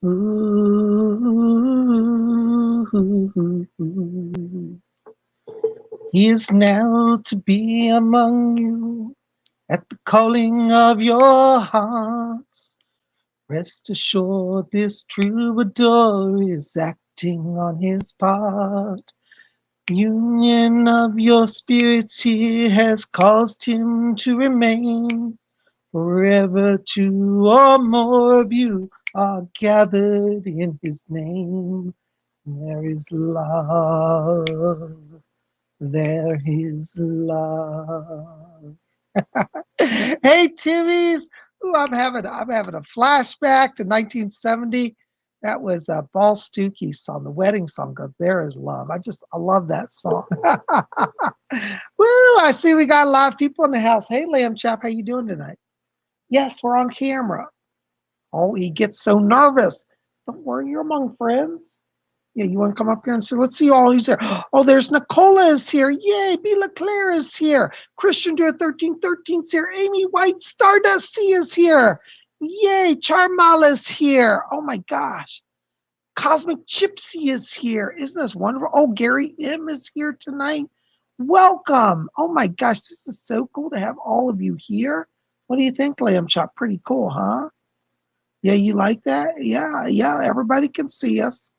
Ooh, he is now to be among you at the calling of your hearts. Rest assured, this troubadour is acting on his part. Union of your spirits here has caused him to remain. Forever two or more of you are gathered in his name. There is love. There is love. Hey, Timmies. Ooh, I'm having a flashback to 1970. That was Ball Stookie song, the wedding song. There is love. I love that song. Woo! I see we got a lot of people in the house. Hey, Lamb Chap, how you doing tonight? Yes, we're on camera. Oh, he gets so nervous. Don't worry, you're among friends. Yeah, you want to come up here and see? Let's see all who's here. Oh, there's Nicola is here. Yay, B. LeClaire is here. Christian Dura 1313 is here. Amy White Stardust C is here. Yay, Charmal is here. Oh my gosh. Cosmic Gypsy is here. Isn't this wonderful? Oh, Gary M is here tonight. Welcome. Oh my gosh, this is so cool to have all of you here. What do you think, Lamb Chop? Pretty cool, huh? Yeah, you like that? Yeah, everybody can see us.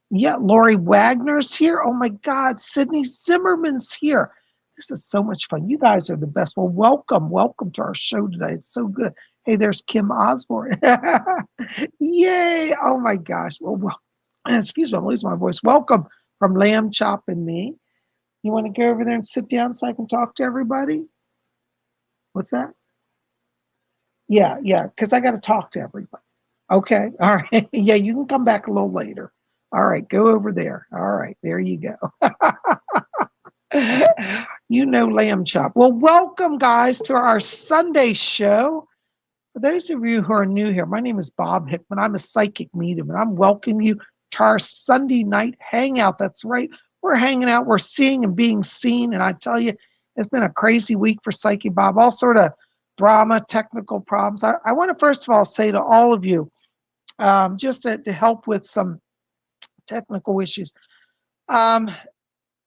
Yeah, Lori Wagner's here. Oh my God, Sydney Zimmerman's here. This is so much fun. You guys are the best. Well, welcome to our show today. It's so good. Hey, there's Kim Osborne. Yay. Oh my gosh. Well, excuse me, I'm losing my voice. Welcome from Lamb Chop and me. You want to go over there and sit down so I can talk to everybody? What's that? Yeah, because I got to talk to everybody. Okay, all right. Yeah, you can come back a little later. All right, go over there. All right, there you go. You know Lamb Chop. Well, welcome, guys, to our Sunday show. For those of you who are new here, my name is Bob Hickman. I'm a psychic medium, and I'm welcoming you to our Sunday night hangout. That's right. We're hanging out. We're seeing and being seen. And I tell you, it's been a crazy week for Psychic Bob. All sort of drama, technical problems. I want to first of all say to all of you, just to help with some technical issues.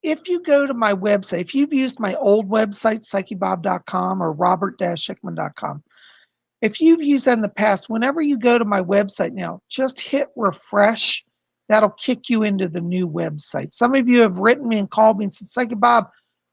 If you go to my website, if you've used my old website, psychicbob.com or robert-hickman.com, if you've used that in the past, whenever you go to my website now, just hit refresh. That'll kick you into the new website. Some of you have written me and called me and said, Psychic Bob,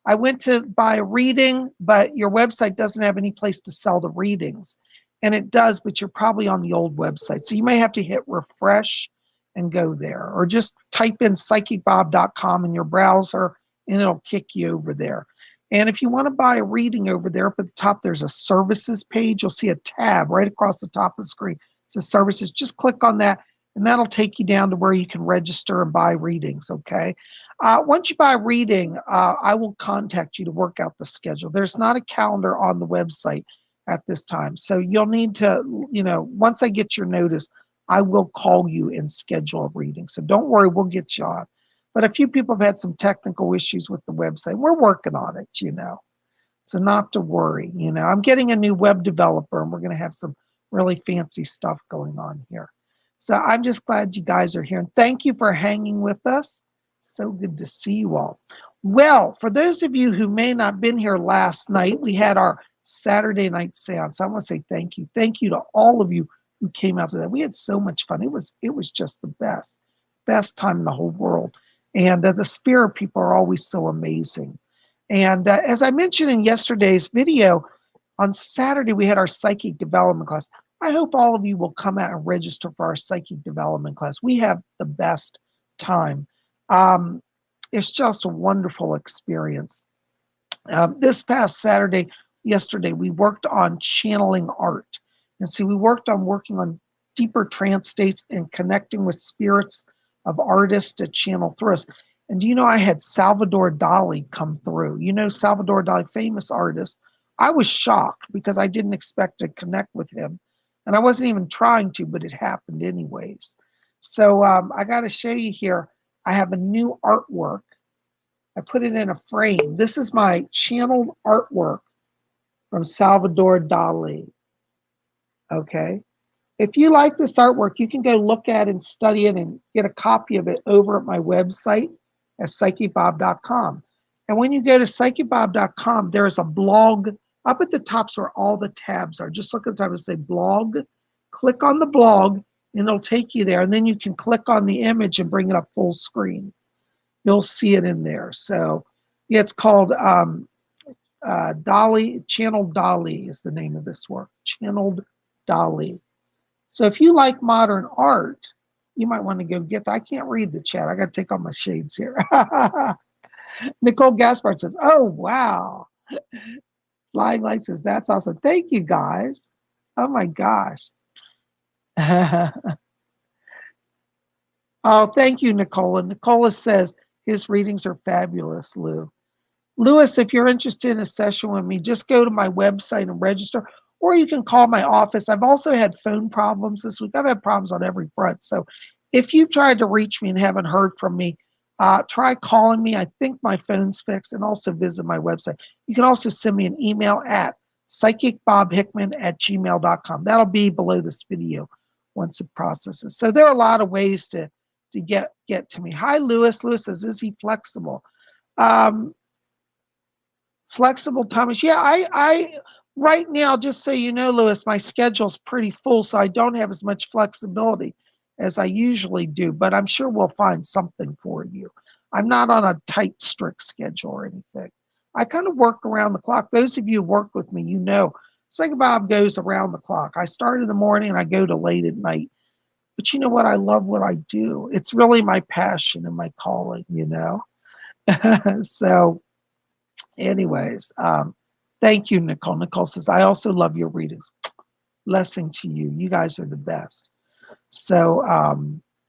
I went to buy a reading, but your website doesn't have any place to sell the readings. And it does, but you're probably on the old website. So you may have to hit refresh and go there. Or just type in psychicbob.com in your browser and it'll kick you over there. And if you want to buy a reading over there, up at the top, there's a services page. You'll see a tab right across the top of the screen. It says services. Just click on that, and that'll take you down to where you can register and buy readings, okay? Once you buy a reading, I will contact you to work out the schedule. There's not a calendar on the website at this time. So you'll need to, once I get your notice, I will call you and schedule a reading. So don't worry, we'll get you on. But a few people have had some technical issues with the website. We're working on it, So not to worry, I'm getting a new web developer and we're going to have some really fancy stuff going on here. So I'm just glad you guys are here. And thank you for hanging with us. So good to see you all. Well, for those of you who may not have been here last night, we had our Saturday night seance. I want to say thank you. Thank you to all of you who came out to that. We had so much fun. It was just the best time in the whole world. And the spirit people are always so amazing. And as I mentioned in yesterday's video, on Saturday we had our psychic development class. I hope all of you will come out and register for our psychic development class. We have the best time. It's just a wonderful experience. This past yesterday, we worked on channeling art. And see, we worked on working on deeper trance states and connecting with spirits of artists to channel through us. And do you know I had Salvador Dali come through? You know Salvador Dali, famous artist. I was shocked because I didn't expect to connect with him. And I wasn't even trying to, but it happened anyways. So I got to show you here. I have a new artwork. I put it in a frame. This is my channeled artwork from Salvador Dali. Okay. If you like this artwork, you can go look at and study it and get a copy of it over at my website at PsychicBob.com. And when you go to PsychicBob.com, there's a blog up at the top where all the tabs are. Just look at the top and say blog, click on the blog, and it'll take you there. And then you can click on the image and bring it up full screen. You'll see it in there. So yeah, it's called Channeled Dolly is the name of this work, Channeled Dolly. So if you like modern art, you might want to go get that. I can't read the chat. I got to take off my shades here. Nicole Gaspard says, oh, wow. Flying Light says, that's awesome. Thank you, guys. Oh, my gosh. Oh, thank you, Nicola. Nicola says, his readings are fabulous, Lou. Lewis, if you're interested in a session with me, just go to my website and register, or you can call my office. I've also had phone problems this week. I've had problems on every front. So if you've tried to reach me and haven't heard from me, try calling me. I think my phone's fixed, and also visit my website. You can also send me an email at psychicbobhickman@gmail.com. That'll be below this video once it processes. So there are a lot of ways to get to me. Hi, Lewis. Lewis says, is he flexible? Flexible, Thomas. Yeah, I right now, just so you know, Lewis, my schedule's pretty full, so I don't have as much flexibility as I usually do, but I'm sure we'll find something for you. I'm not on a tight, strict schedule or anything. I kind of work around the clock. Those of you who work with me, you know, Psychic Bob goes around the clock. I start in the morning and I go to late at night. But you know what? I love what I do. It's really my passion and my calling, you know? So anyways, thank you, Nicole. Nicole says, I also love your readings. Blessing to you. You guys are the best. So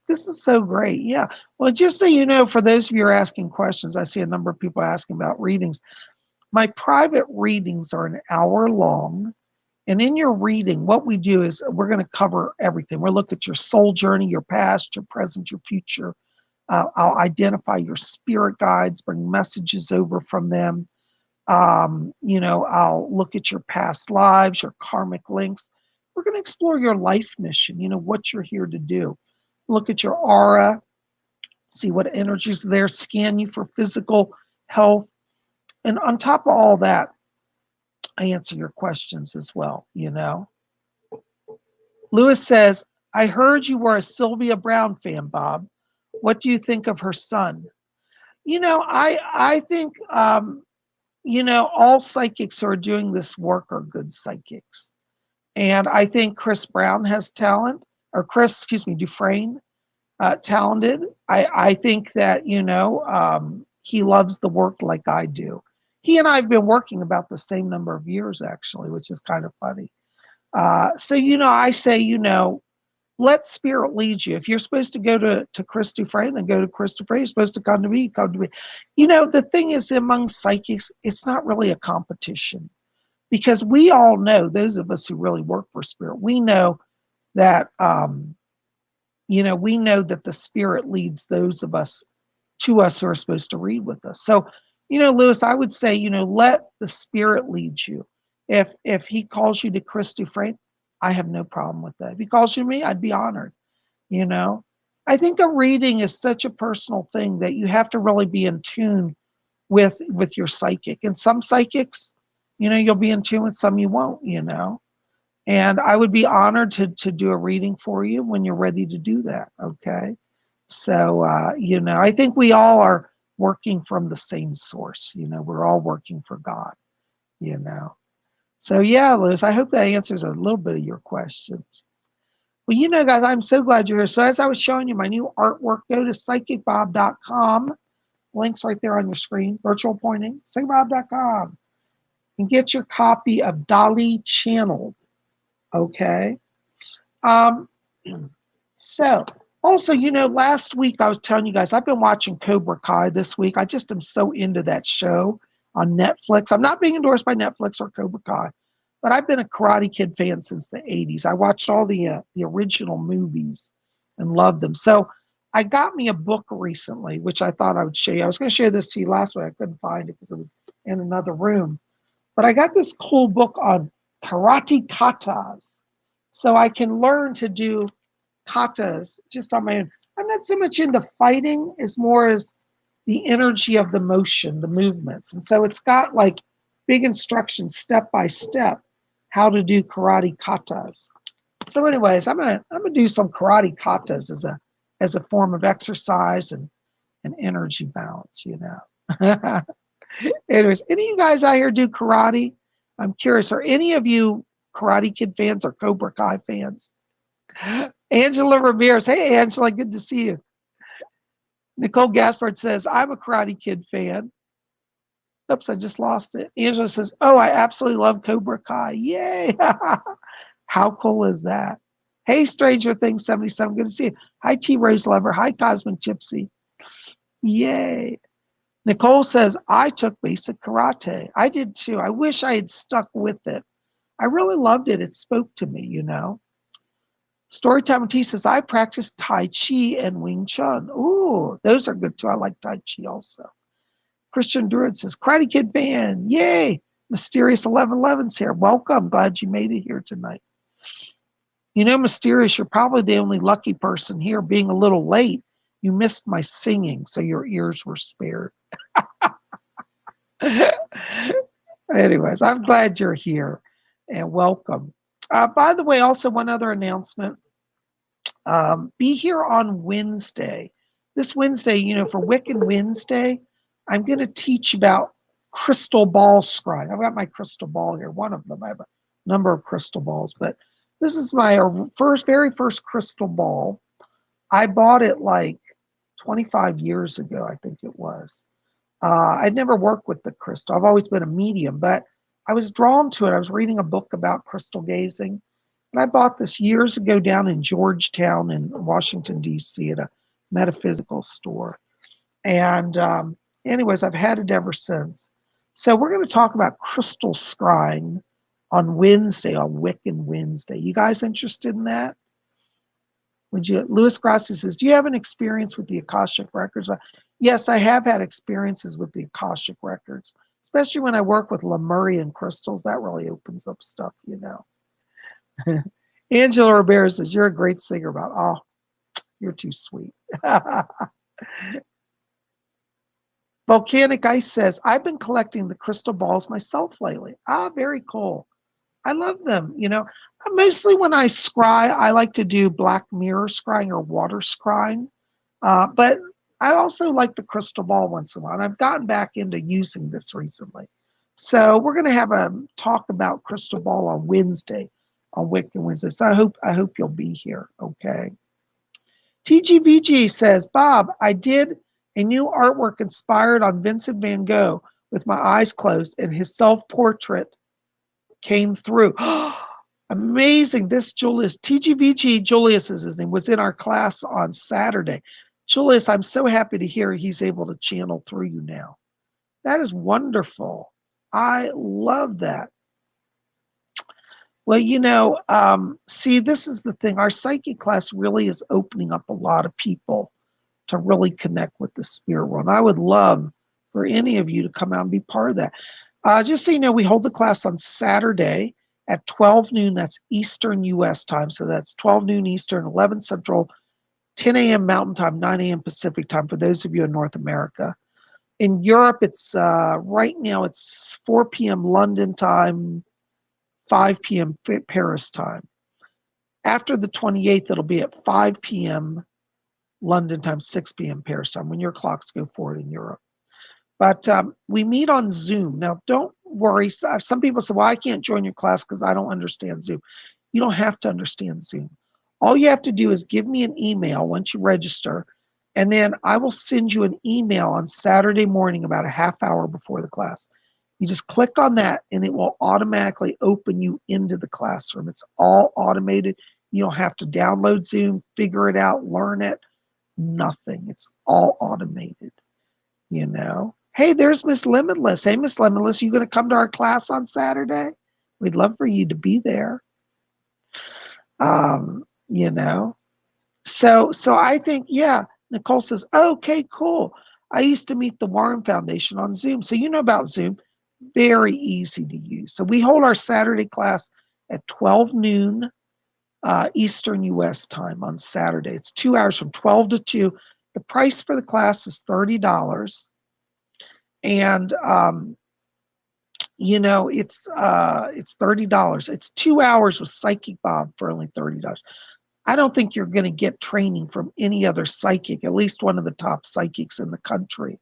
this is so great. Yeah. Well, just so you know, for those of you who are asking questions, I see a number of people asking about readings. My private readings are an hour long. And in your reading, what we do is we're going to cover everything. We'll look at your soul journey, your past, your present, your future. I'll identify your spirit guides, bring messages over from them. You know, I'll look at your past lives, your karmic links. We're going to explore your life mission, you know, what you're here to do. Look at your aura, see what energies are there, scan you for physical health. And on top of all that, I answer your questions as well, you know. Lewis says, I heard you were a Sylvia Brown fan, Bob. What do you think of her son? You know, I think, you know, all psychics who are doing this work are good psychics. And I think Chris Brown has talent, or Dufresne, talented. I think that, you know, he loves the work like I do. He and I have been working about the same number of years, actually, which is kind of funny. So, you know, I say, you know, let spirit lead you. If you're supposed to go to Chris Dufresne, then go to Chris Dufresne. You're supposed to come to me, come to me. You know, the thing is, among psychics, it's not really a competition, because we all know, those of us who really work for spirit, we know that, you know, we know that the spirit leads those of us to us who are supposed to read with us. So, you know, Lewis, I would say, you know, let the spirit lead you. If he calls you to Chris Dufresne, I have no problem with that. If he calls you to me, I'd be honored, you know. I think a reading is such a personal thing that you have to really be in tune with your psychic. And some psychics, you know, you'll be in tune with, some you won't, you know. And I would be honored to do a reading for you when you're ready to do that, okay? So, you know, I think we all are working from the same source. You know, we're all working for God, you know. So, yeah, Liz, I hope that answers a little bit of your questions. Well, you know, guys, I'm so glad you're here. So as I was showing you my new artwork, go to psychicbob.com. Links right there on your screen, virtual pointing, psychicbob.com. And get your copy of Dolly Channeled, okay? So, also, you know, last week I was telling you guys, I've been watching Cobra Kai this week. I just am so into that show on Netflix. I'm not being endorsed by Netflix or Cobra Kai, but I've been a Karate Kid fan since the 80s. I watched all the original movies and loved them. So I got me a book recently, which I thought I would show you. I was going to share this to you last week. I couldn't find it because it was in another room. But I got this cool book on karate katas. so I can learn to do katas just on my own. I'm not so much into fighting as more as the energy of the motion, the movements. And so it's got like big instructions step by step how to do karate katas. So anyways, I'm gonna do some karate katas as a form of exercise and energy balance, you know. Anyways, any of you guys out here do karate? I'm curious, are any of you Karate Kid fans or Cobra Kai fans? Angela Ramirez. Hey, Angela, good to see you. Nicole Gaspard says, I'm a Karate Kid fan. Oops, I just lost it. Angela says, oh, I absolutely love Cobra Kai. Yay. How cool is that? Hey, Stranger Things 77, good to see you. Hi, T Rose Lover. Hi, Cosmic Gypsy. Yay. Nicole says, I took basic karate. I did too. I wish I had stuck with it. I really loved it. It spoke to me, you know. Storytime T says, I practice Tai Chi and Wing Chun. Ooh, those are good too. I like Tai Chi also. Christian Druid says, Karate Kid fan. Yay. Mysterious 1111's here. Welcome. Glad you made it here tonight. You know, Mysterious, you're probably the only lucky person here. Being a little late, you missed my singing, so your ears were spared. Anyways, I'm glad you're here and welcome. By the way, also one other announcement. Be here on Wednesday. This Wednesday, you know, for Wiccan Wednesday, I'm going to teach about crystal ball scrying. I've got my crystal ball here, one of them. I have a number of crystal balls, but this is my very first crystal ball. I bought it like 25 years ago, I think it was. I'd never worked with the crystal. I've always been a medium, but I was drawn to it. I was reading a book about crystal gazing. And I bought this years ago down in Georgetown in Washington, D.C. at a metaphysical store. And anyways, I've had it ever since. So we're going to talk about crystal scrying on Wednesday, on Wiccan Wednesday. You guys interested in that? Would you? Louis Grassi says, do you have an experience with the Akashic Records? Yes, I have had experiences with the Akashic Records, especially when I work with Lemurian crystals. That really opens up stuff, you know. Angela Rivera says, you're a great singer. About, oh, you're too sweet. Volcanic Ice says, I've been collecting the crystal balls myself lately. Ah, very cool. I love them. You know, mostly when I scry, I like to do black mirror scrying or water scrying. But I also like the crystal ball once in a while. And I've gotten back into using this recently. So we're going to have a talk about crystal ball on Wednesday, on Wiccan Wednesday. So I hope you'll be here. Okay. TGVG says, Bob, I did a new artwork inspired on Vincent van Gogh with my eyes closed, and his self-portrait came through. Amazing. This Julius, TGVG, Julius is his name, was in our class on Saturday. Julius, I'm so happy to hear he's able to channel through you now. That is wonderful. I love that. Well, you know, see, this is the thing. Our psychic class really is opening up a lot of people to really connect with the spirit world. And I would love for any of you to come out and be part of that. Just so you know, we hold the class on Saturday at 12 noon. That's Eastern U.S. time. So that's 12 noon Eastern, 11 Central, 10 a.m. Mountain time, 9 a.m. Pacific time for those of you in North America. In Europe, it's right now it's 4 p.m. London time, 5 p.m. Paris time. After the 28th, it'll be at 5 p.m. London time, 6 p.m. Paris time, when your clocks go forward in Europe. But we meet on Zoom. Now, don't worry. Some people say, well, I can't join your class because I don't understand Zoom. You don't have to understand Zoom. All you have to do is give me an email once you register, and then I will send you an email on Saturday morning about a half hour before the class. You just click on that, and it will automatically open you into the classroom. It's all automated. You don't have to download Zoom, figure it out, learn it. Nothing. It's all automated, you know. Hey, there's Miss Limitless. Hey, Miss Limitless, you going to come to our class on Saturday? We'd love for you to be there. You know. So I think, yeah, Nicole says, okay, cool. I used to meet the Warren Foundation on Zoom. So you know about Zoom. Very easy to use. So we hold our Saturday class at 12 noon Eastern U.S. time on Saturday. It's 2 hours from 12 to 2. The price for the class is $30. And, it's $30. It's 2 hours with Psychic Bob for only $30. I don't think you're going to get training from any other psychic, at least one of the top psychics in the country,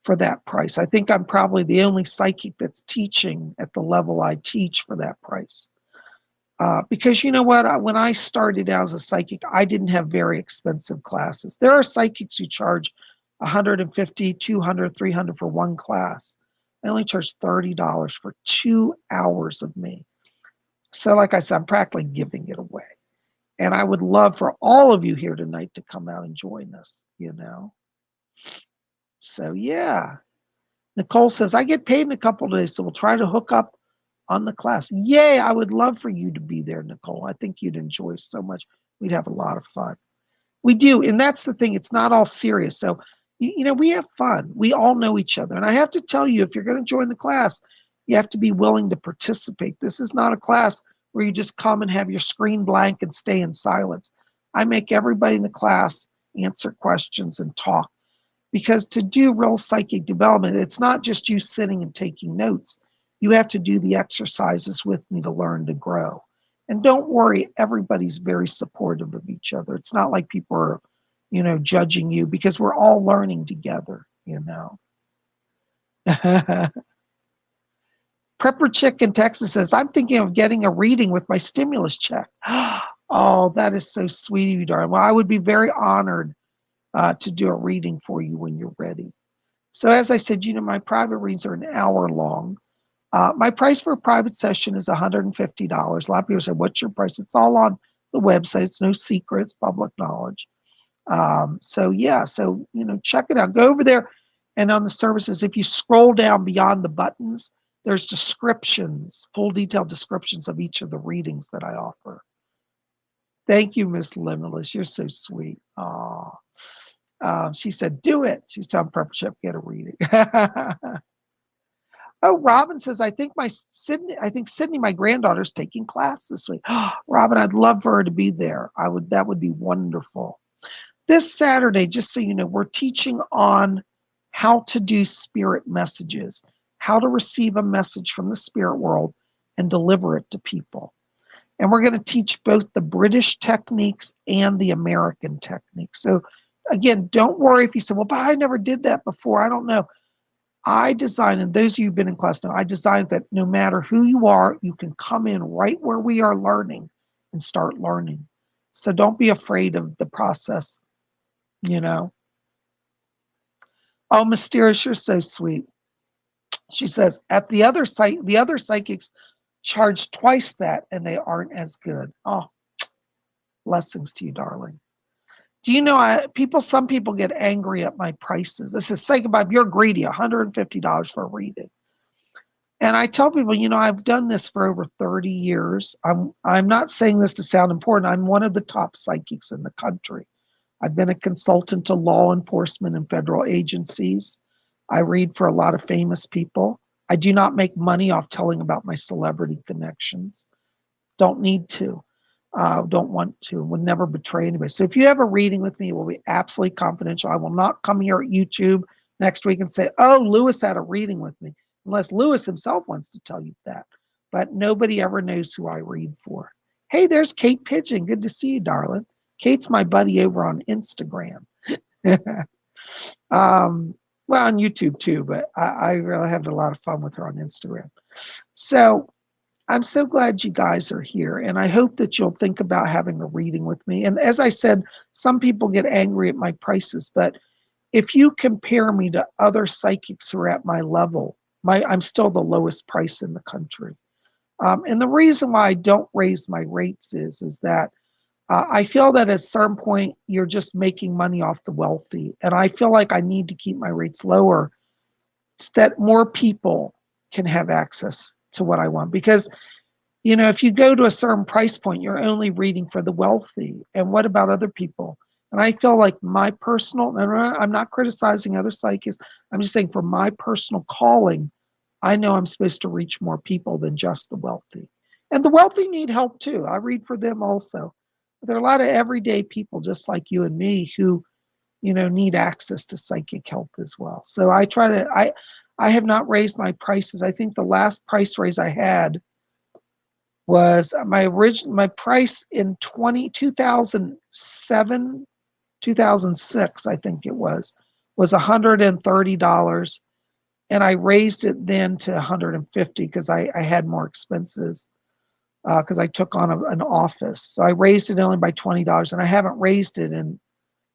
for that price. I think I'm probably the only psychic that's teaching at the level I teach for that price. Because you know what? When I started out as a psychic, I didn't have very expensive classes. There are psychics who charge $150, $200, $300 for one class. I only charge $30 for 2 hours of me. So like I said, I'm practically giving it away. And I would love for all of you here tonight to come out and join us, So yeah. Nicole says, I get paid in a couple of days, so we'll try to hook up on the class. Yay, I would love for you to be there, Nicole. I think you'd enjoy so much. We'd have a lot of fun. We do, and that's the thing. It's not all serious. So, we have fun. We all know each other. And I have to tell you, if you're going to join the class, you have to be willing to participate. This is not a class where you just come and have your screen blank and stay in silence. I make everybody in the class answer questions and talk. Because to do real psychic development, it's not just you sitting and taking notes. You have to do the exercises with me to learn to grow. And don't worry, everybody's very supportive of each other. It's not like people are, judging you, because we're all learning together, Prepper Chick in Texas says, I'm thinking of getting a reading with my stimulus check. Oh, that is so sweet of you, darling. Well, I would be very honored to do a reading for you when you're ready. So as I said, my private readings are an hour long. My price for a private session is $150. A lot of people say, what's your price? It's all on the website. It's no secret. It's public knowledge. So check it out. Go over there, and on the services, if you scroll down beyond the buttons, there's descriptions, full detailed descriptions of each of the readings that I offer. Thank you, Miss Limitless. You're so sweet. She said, do it. She's telling Prepper Chip, get a reading. Oh, Robin says, I think Sydney, my granddaughter's taking class this week. Robin, I'd love for her to be there. That would be wonderful. This Saturday, just so you know, we're teaching on how to do spirit messages, how to receive a message from the spirit world and deliver it to people. And we're going to teach both the British techniques and the American techniques. So again, don't worry if you say, well, but I never did that before. I don't know. I designed, and those of you who've been in class know, I designed that no matter who you are, you can come in right where we are learning and start learning. So don't be afraid of the process, Oh, Mysterious, you're so sweet. She says, at the other psychics charge twice that, and they aren't as good. Oh, blessings to you, darling. Do you know, some people get angry at my prices. This is Psychic Bob, you're greedy, $150 for a reading. And I tell people, I've done this for over 30 years. I'm not saying this to sound important. I'm one of the top psychics in the country. I've been a consultant to law enforcement and federal agencies. I read for a lot of famous people. I do not make money off telling about my celebrity connections. Don't need to. Don't want to. Would never betray anybody. So if you have a reading with me, it will be absolutely confidential. I will not come here at YouTube next week and say, oh, Lewis had a reading with me, unless Lewis himself wants to tell you that. But nobody ever knows who I read for. Hey, there's Kate Pigeon. Good to see you, darling. Kate's my buddy over on Instagram. Well, on YouTube too, but I really had a lot of fun with her on Instagram. So I'm so glad you guys are here, and I hope that you'll think about having a reading with me. And as I said, some people get angry at my prices, but if you compare me to other psychics who are at my level, I'm still the lowest price in the country. And the reason why I don't raise my rates is that I feel that at a certain point, you're just making money off the wealthy. And I feel like I need to keep my rates lower so that more people can have access to what I want. Because, if you go to a certain price point, you're only reading for the wealthy. And what about other people? And I feel like my personal, and I'm not criticizing other psychics, I'm just saying for my personal calling, I know I'm supposed to reach more people than just the wealthy. And the wealthy need help too. I read for them also. There are a lot of everyday people just like you and me who, need access to psychic help as well. So I have not raised my prices. I think the last price raise I had was my price in 2007, 2006, I think it was $130. And I raised it then to 150 because I had more expenses because I took on an office. So I raised it only by $20, and I haven't raised it in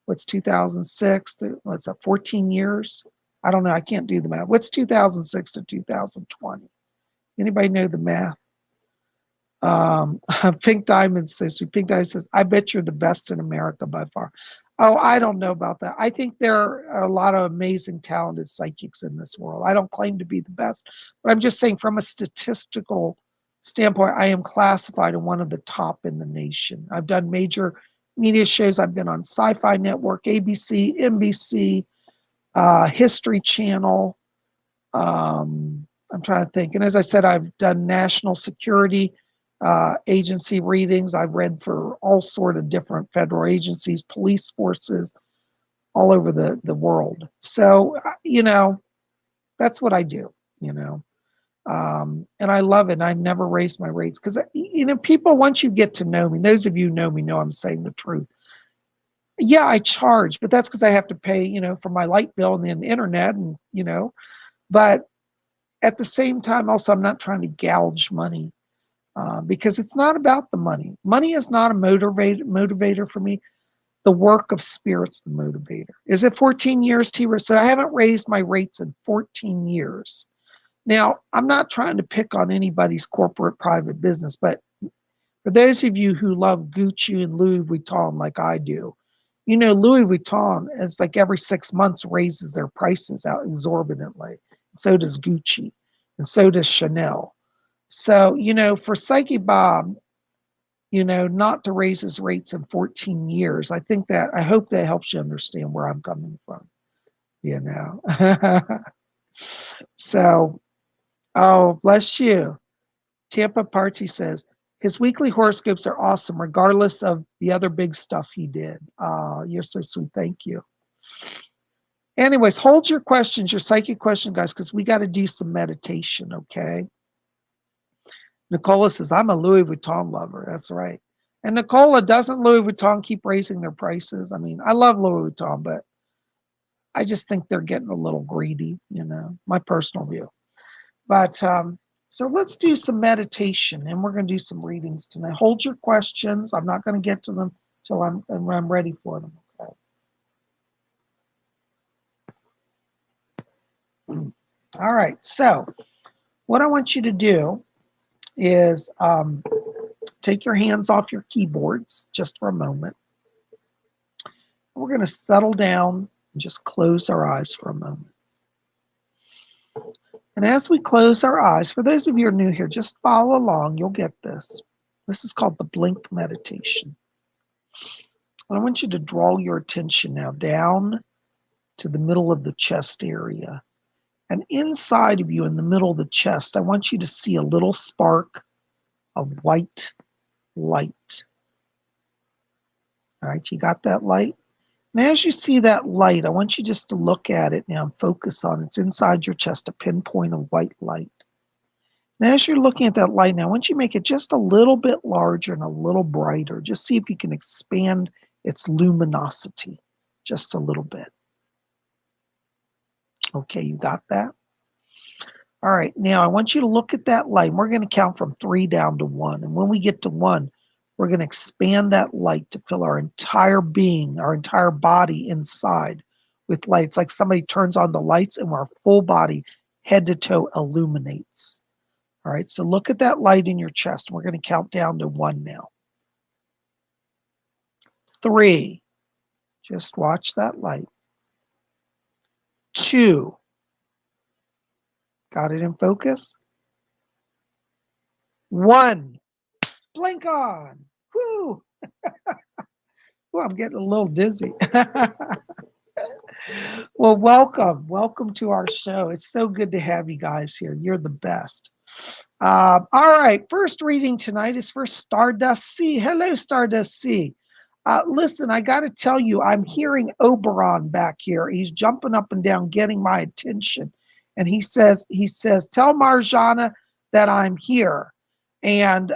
what's 2006? What's that? 14 years? I don't know. I can't do the math. What's 2006 to 2020? Anybody know the math? Pink Diamond says, I bet you're the best in America by far. Oh, I don't know about that. I think there are a lot of amazing, talented psychics in this world. I don't claim to be the best, but I'm just saying from a statistical standpoint, I am classified in one of the top in the nation. I've done major media shows. I've been on Sci-Fi Network, ABC, NBC, History Channel. I'm trying to think. And as I said, I've done national security agency readings. I've read for all sort of different federal agencies, police forces, all over the world. So, that's what I do, and I love it. I never raise my rates because, people, once you get to know me, those of you who know me know I'm saying the truth. Yeah, I charge, but that's because I have to pay, for my light bill and the internet and, but at the same time, also, I'm not trying to gouge money. Because it's not about the money. Money is not a motivator for me. The work of spirit's the motivator. Is it 14 years, T? So I haven't raised my rates in 14 years. Now, I'm not trying to pick on anybody's corporate private business, but for those of you who love Gucci and Louis Vuitton like I do, Louis Vuitton is like every 6 months raises their prices out exorbitantly. So does Gucci, and so does Chanel. So, for Psychic Bob, not to raise his rates in 14 years, I hope that helps you understand where I'm coming from, So, oh, bless you. Tampa Party says, his weekly horoscopes are awesome, regardless of the other big stuff he did. You're so sweet. Thank you. Anyways, hold your questions, your psychic question, guys, because we got to do some meditation, okay? Nicola says, I'm a Louis Vuitton lover. That's right. And Nicola, doesn't Louis Vuitton keep raising their prices? I mean, I love Louis Vuitton, but I just think they're getting a little greedy, my personal view. But so let's do some meditation, and we're going to do some readings tonight. Hold your questions. I'm not going to get to them till I'm ready for them. Okay. All right. So what I want you to do is take your hands off your keyboards just for a moment. We're going to settle down and just close our eyes for a moment. And as we close our eyes, for those of you who are new here, just follow along. You'll get this. This is called the blink meditation. And I want you to draw your attention now down to the middle of the chest area. And inside of you, in the middle of the chest, I want you to see a little spark of white light. All right, you got that light? And as you see that light, I want you just to look at it now and focus on it. It's inside your chest, a pinpoint of white light. And as you're looking at that light now, I want you to make it just a little bit larger and a little brighter. Just see if you can expand its luminosity just a little bit. Okay, you got that? All right, now I want you to look at that light. We're going to count from 3 down to 1. And when we get to 1, we're going to expand that light to fill our entire being, our entire body inside with light. It's like somebody turns on the lights and our full body, head to toe, illuminates. All right, so look at that light in your chest. We're going to count down to 1 now. 3, just watch that light. 2, got it in focus. 1, blink on. Woo! Ooh, I'm getting a little dizzy. Well, welcome to our show. It's so good to have you guys here. You're the best. All right, first reading tonight is for Stardust C. Hello, Stardust C. Listen, I got to tell you, I'm hearing Oberon back here. He's jumping up and down, getting my attention, and he says, tell Marjana that I'm here, and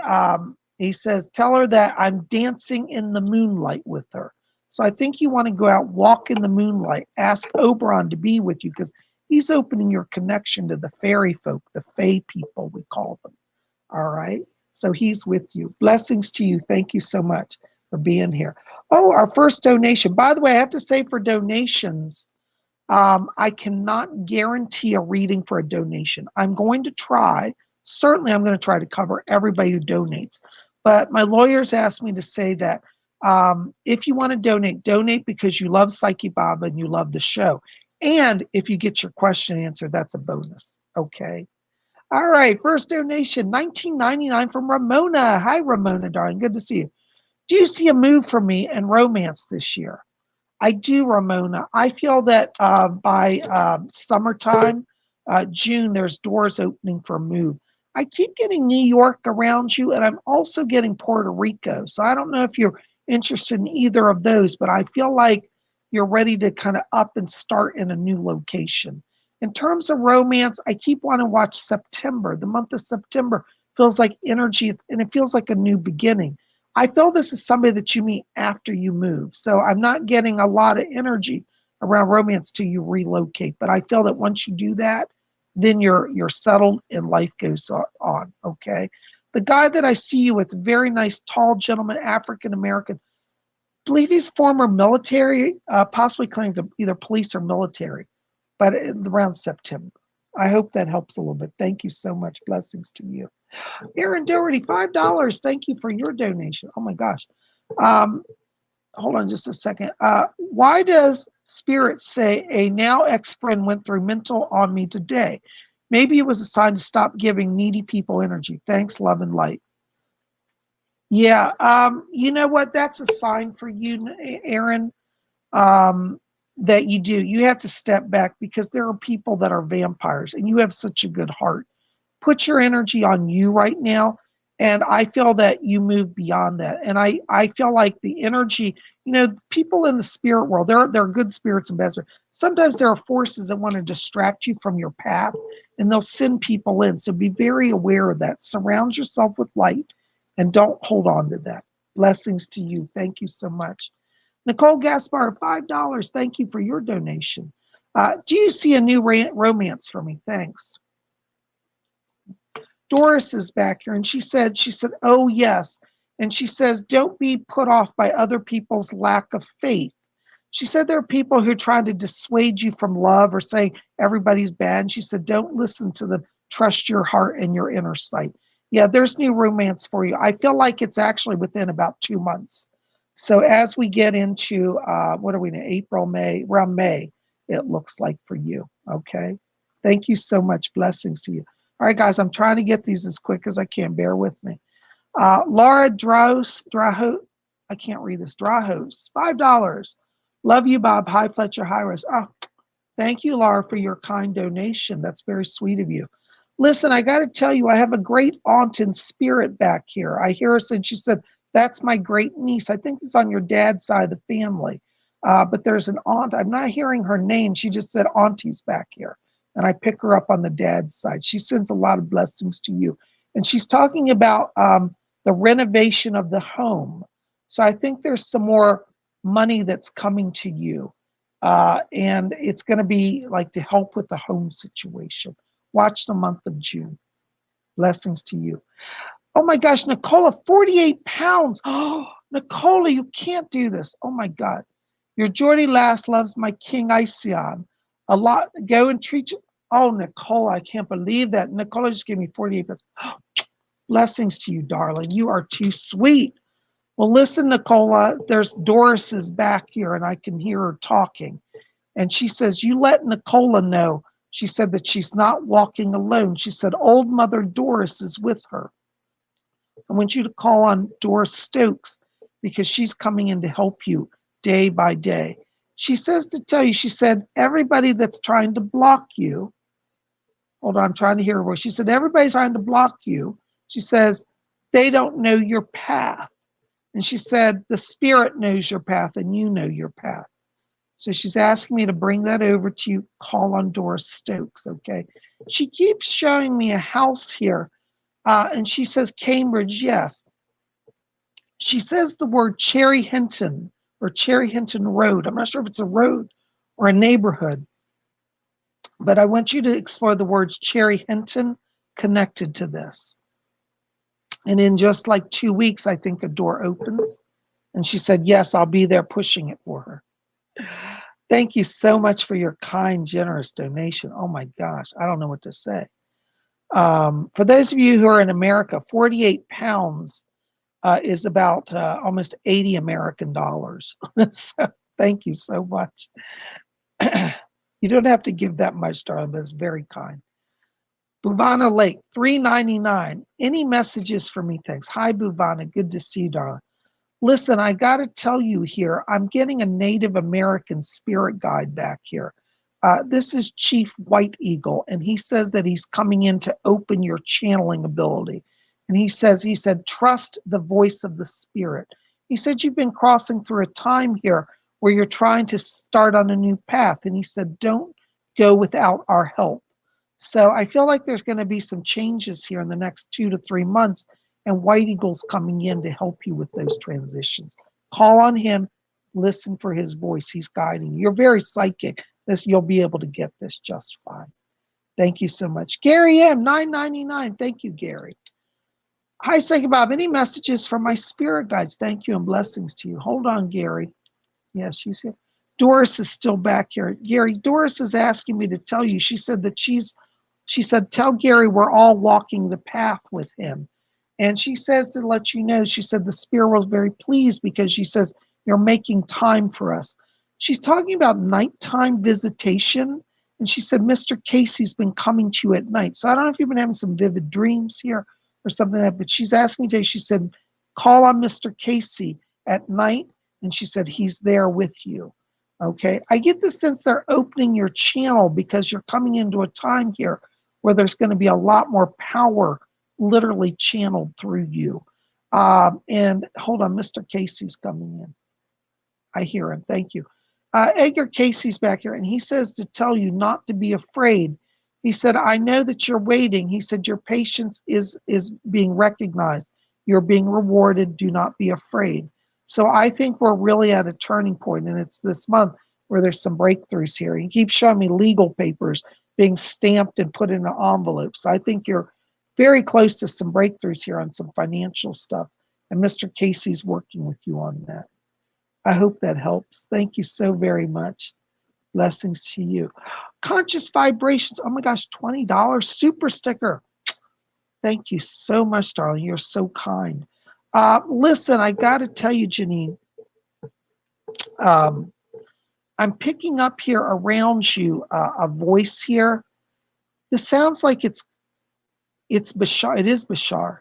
he says, tell her that I'm dancing in the moonlight with her. So I think you want to go out, walk in the moonlight, ask Oberon to be with you because he's opening your connection to the fairy folk, the fae people, we call them. All right. So he's with you. Blessings to you. Thank you so much for being here. Oh, our first donation. By the way, I have to say for donations, I cannot guarantee a reading for a donation. I'm going to try. Certainly, I'm going to try to cover everybody who donates. But my lawyers asked me to say that if you want to donate because you love Psyche Bob and you love the show. And if you get your question answered, that's a bonus. Okay. All right. First donation, $19.99 from Ramona. Hi, Ramona, darling. Good to see you. Do you see a move for me in romance this year? I do, Ramona. I feel that by summertime, June, there's doors opening for a move. I keep getting New York around you, and I'm also getting Puerto Rico. So I don't know if you're interested in either of those, but I feel like you're ready to kind of up and start in a new location. In terms of romance, I keep wanting to watch September. The month of September feels like energy, and it feels like a new beginning. I feel this is somebody that you meet after you move. So I'm not getting a lot of energy around romance till you relocate. But I feel that once you do that, then you're settled and life goes on. Okay. The guy that I see you with, very nice, tall gentleman, African American, I believe he's former military, possibly claimed to either police or military, but around September. I hope that helps a little bit. Thank you so much. Blessings to you. Aaron Doherty, $5. Thank you for your donation. Oh my gosh. Um, Hold on just a second. Why does Spirit say a now ex-friend went through mental on me today? Maybe it was a sign to stop giving needy people energy. Thanks, love and light. Yeah, you know what? That's a sign for you, Aaron, that you do. You have to step back because there are people that are vampires and you have such a good heart. Put your energy on you right now. And I feel that you move beyond that. And I feel like the energy, people in the spirit world, there are good spirits and bad spirits. Sometimes there are forces that want to distract you from your path and they'll send people in. So be very aware of that. Surround yourself with light and don't hold on to that. Blessings to you. Thank you so much. Nicole Gaspar, $5. Thank you for your donation. Do you see a new romance for me? Thanks. Doris is back here and she said, oh, yes. And she says, don't be put off by other people's lack of faith. She said there are people who are trying to dissuade you from love or say everybody's bad. And she said, don't listen to them. Trust your heart and your inner sight. Yeah, there's new romance for you. I feel like it's actually within about 2 months. So as we get into, what are we in, April, May, around May, it looks like for you. Okay. Thank you so much. Blessings to you. All right, guys, I'm trying to get these as quick as I can. Bear with me. Laura Draho, I can't read this. Drahos, $5. Love you, Bob. Hi, Fletcher. Hi, Rose. Oh, thank you, Laura, for your kind donation. That's very sweet of you. Listen, I got to tell you, I have a great aunt in spirit back here. I hear her saying, she said, that's my great niece. I think it's on your dad's side of the family. But there's an aunt. I'm not hearing her name. She just said auntie's back here. And I pick her up on the dad's side. She sends a lot of blessings to you. And she's talking about the renovation of the home. So I think there's some more money that's coming to you. And it's going to be like to help with the home situation. Watch the month of June. Blessings to you. Oh my gosh, Nicola, 48 pounds. Oh, Nicola, you can't do this. Oh my God. Your Geordie lass loves my King Iceon. A lot. Go and treat you. Oh, Nicola, I can't believe that. Nicola just gave me 48 pounds. Oh, blessings to you, darling. You are too sweet. Well, listen, Nicola, there's Doris is back here and I can hear her talking. And she says, you let Nicola know. She said that she's not walking alone. She said, old Mother Doris is with her. I want you to call on Doris Stokes because she's coming in to help you day by day. She says to tell you, she said, everybody that's trying to block you, Hold on, I'm trying to hear her voice. She said, everybody's trying to block you. She says, they don't know your path. And she said, the spirit knows your path and you know your path. So she's asking me to bring that over to you. Call on Doris Stokes, okay? She keeps showing me a house here, and she says Cambridge, yes. She says the word Cherry Hinton or Cherry Hinton Road. I'm not sure if it's a road or a neighborhood, but I want you to explore the words Cherry Hinton connected to this. And in just like 2 weeks, I think a door opens. And she said, yes, I'll be there pushing it for her. Thank you so much for your kind, generous donation. Oh my gosh, I don't know what to say. For those of you who are in America, 48 pounds is about almost 80 American dollars. So thank you so much. You don't have to give that much, darling, but it's very kind. Buvana Lake, $3.99. Any messages for me? Thanks. Hi, Buvana. Good to see you, darling. Listen, I got to tell you here, I'm getting a Native American spirit guide back here. This is Chief White Eagle, and he says that he's coming in to open your channeling ability. And he said, trust the voice of the spirit. He said, you've been crossing through a time here where you're trying to start on a new path. And he said, don't go without our help. So I feel like there's going to be some changes here in the next 2 to 3 months, and White Eagle's coming in to help you with those transitions. Call on him, listen for his voice. He's guiding you. You're very psychic. You'll be able to get this just fine. Thank you so much. Gary M, $9.99. Thank you, Gary. Hi, Psychic Bob. Any messages from my spirit guides? Thank you and blessings to you. Hold on, Gary. Yes, she's here. Doris is still back here. Gary, Doris is asking me to tell you. She said that she said, tell Gary we're all walking the path with him. And she says to let you know, she said the spirit was very pleased because she says, you're making time for us. She's talking about nighttime visitation. And she said, Mr. Casey's been coming to you at night. So I don't know if you've been having some vivid dreams here or something like that, but she's asking me today, she said, call on Mr. Casey at night. And she said, he's there with you. Okay. I get the sense they're opening your channel because you're coming into a time here where there's going to be a lot more power literally channeled through you. And hold on, Mr. Casey's coming in. I hear him. Thank you. Edgar Casey's back here, and he says to tell you not to be afraid. He said, I know that you're waiting. He said, your patience is being recognized. You're being rewarded. Do not be afraid. So I think we're really at a turning point, and it's this month where there's some breakthroughs here. He keeps showing me legal papers being stamped and put in an envelope. So I think you're very close to some breakthroughs here on some financial stuff. And Mr. Casey's working with you on that. I hope that helps. Thank you so very much. Blessings to you. Conscious Vibrations. Oh my gosh, $20 super sticker. Thank you so much, darling. You're so kind. Listen, I got to tell you, Janine, I'm picking up here around you a voice here. This sounds like it's Bashar. It is Bashar.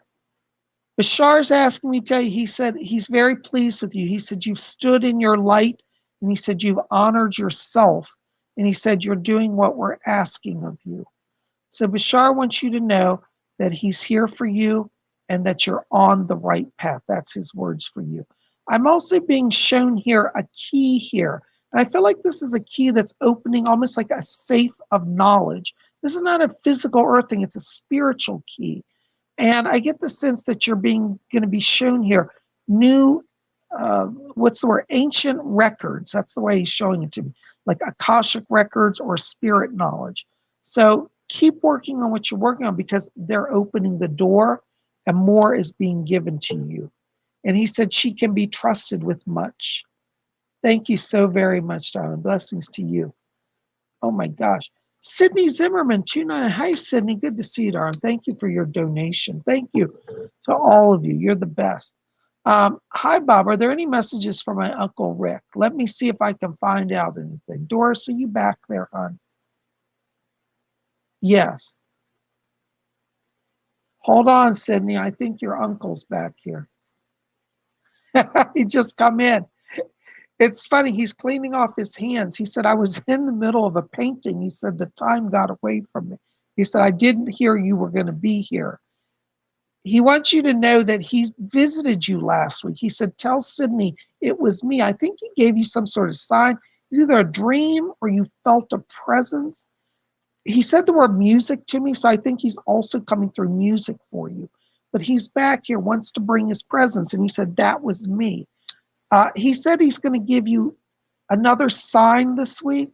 Bashar's asking me to tell you, he said he's very pleased with you. He said you've stood in your light, and he said you've honored yourself, and he said you're doing what we're asking of you. So Bashar wants you to know that he's here for you and that you're on the right path. That's his words for you. I'm also being shown here a key here. And I feel like this is a key that's opening almost like a safe of knowledge. This is not a physical earthing, it's a spiritual key. And I get the sense that you're going to be shown here new, what's the word? Ancient records. That's the way he's showing it to me, like Akashic records or spirit knowledge. So keep working on what you're working on because they're opening the door and more is being given to you. And he said she can be trusted with much. Thank you so very much, darling. Blessings to you. Oh my gosh. Sydney Zimmerman, 29. Hi, Sydney. Good to see you, darling. Thank you for your donation. Thank you to all of you. You're the best. Hi, Bob. Are there any messages for my Uncle Rick? Let me see if I can find out anything. Doris, are you back there, hon? Yes. Hold on, Sydney. I think your uncle's back here. He just come in. It's funny. He's cleaning off his hands. He said, I was in the middle of a painting. He said, the time got away from me. He said, I didn't hear you were going to be here. He wants you to know that he visited you last week. He said, tell Sydney it was me. I think he gave you some sort of sign. It's either a dream or you felt a presence. He said the word music to me, so I think he's also coming through music for you. But he's back here, wants to bring his presence, and he said, that was me. He said he's going to give you another sign this week.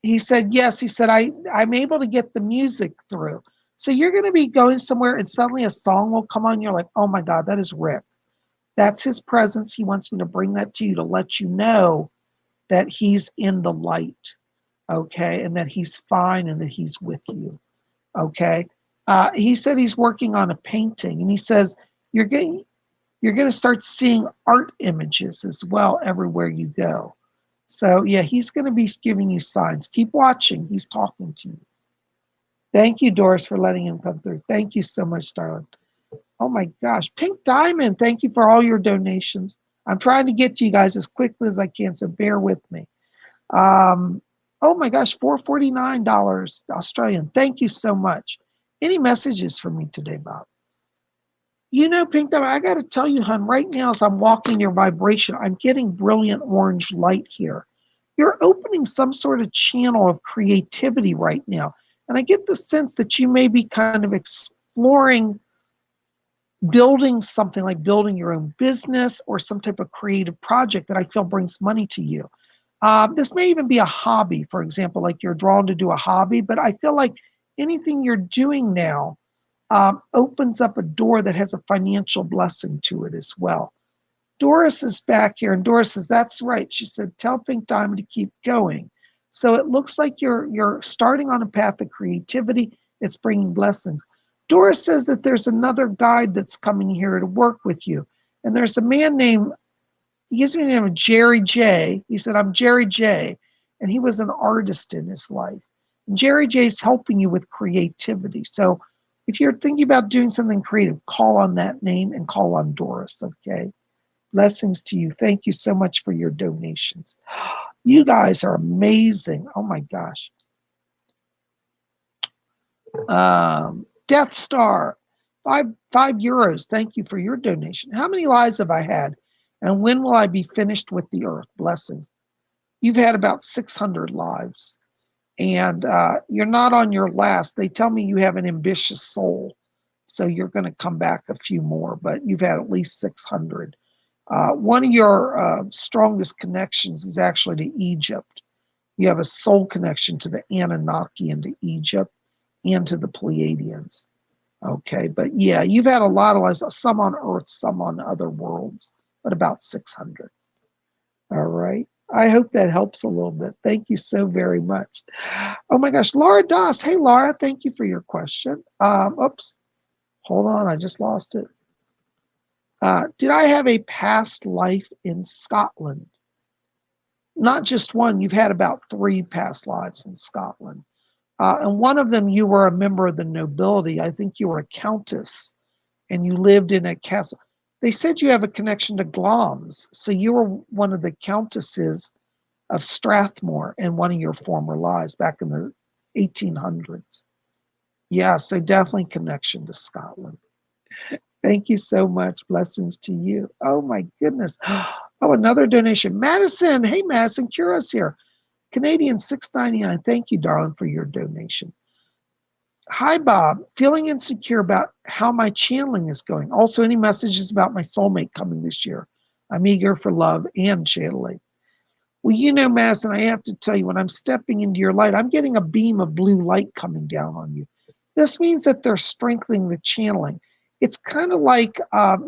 He said, yes. He said, I'm able to get the music through. So you're going to be going somewhere and suddenly a song will come on. You're like, oh my God, that is Rick. That's his presence. He wants me to bring that to you to let you know that he's in the light, okay, and that he's fine and that he's with you, okay. He said he's working on a painting, and he says you're going to start seeing art images as well everywhere you go. So yeah, he's going to be giving you signs. Keep watching. He's talking to you. Thank you, Doris, for letting him come through. Thank you so much, darling. Oh my gosh, Pink Diamond, thank you for all your donations. I'm trying to get to you guys as quickly as I can, so bear with me. Oh my gosh, $449 Australian. Thank you so much. Any messages for me today, Bob? You know, Pink Diamond, I got to tell you, hon, right now as I'm walking your vibration, I'm getting brilliant orange light here. You're opening some sort of channel of creativity right now. And I get the sense that you may be kind of exploring building something like building your own business or some type of creative project that I feel brings money to you. This may even be a hobby, for example, like you're drawn to do a hobby, but I feel like anything you're doing now opens up a door that has a financial blessing to it as well. Doris is back here, and Doris says, that's right. She said, tell Pink Diamond to keep going. So it looks like you're starting on a path of creativity. It's bringing blessings. Doris says that there's another guide that's coming here to work with you. And there's a man named, he gives me the name of Jerry J. He said, I'm Jerry J. And he was an artist in his life. And Jerry J is helping you with creativity. So if you're thinking about doing something creative, call on that name and call on Doris, okay? Blessings to you. Thank you so much for your donations. You guys are amazing. Oh my gosh. Death Star, five euros. Thank you for your donation. How many lives have I had? And when will I be finished with the earth? Blessings. You've had about 600 lives. And you're not on your last. They tell me you have an ambitious soul. So you're going to come back a few more, but you've had at least 600. One of your strongest connections is actually to Egypt. You have a soul connection to the Anunnaki and to Egypt and to the Pleiadians. Okay, but yeah, you've had a lot of lives, some on Earth, some on other worlds, but about 600. All right. I hope that helps a little bit. Thank you so very much. Oh my gosh, Laura Doss. Hey, Laura, thank you for your question. Oops, hold on, I just lost it. Did I have a past life in Scotland? Not just one, you've had about 3 past lives in Scotland. And one of them, you were a member of the nobility. I think you were a countess and you lived in a castle. They said you have a connection to Glamis. So you were one of the countesses of Strathmore in one of your former lives back in the 1800s. Yeah, so definitely connection to Scotland. Thank you so much. Blessings to you. Oh my goodness. Oh, another donation. Madison. Hey, Madison. Curious here. Canadian $6.99. Thank you, darling, for your donation. Hi, Bob. Feeling insecure about how my channeling is going. Also, any messages about my soulmate coming this year? I'm eager for love and channeling. Well, you know, Madison, I have to tell you, when I'm stepping into your light, I'm getting a beam of blue light coming down on you. This means that they're strengthening the channeling. It's kind of like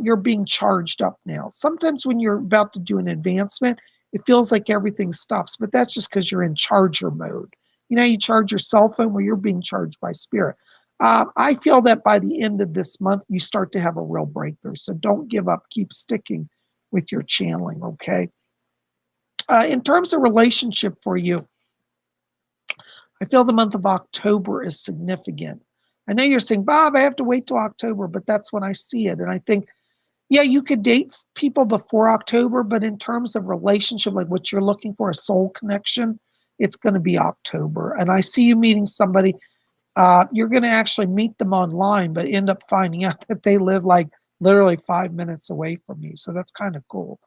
you're being charged up now. Sometimes when you're about to do an advancement, it feels like everything stops, but that's just because you're in charger mode. You know, you charge your cell phone where you're being charged by spirit. I feel that by the end of this month, you start to have a real breakthrough. So don't give up. Keep sticking with your channeling, okay? In terms of relationship for you, I feel the month of October is significant. I know you're saying, Bob, I have to wait till October, but that's when I see it. And I think, yeah, you could date people before October, but in terms of relationship, like what you're looking for, a soul connection, it's going to be October. And I see you meeting somebody. you're going to actually meet them online, but end up finding out that they live like literally 5 minutes away from you. So that's kind of cool.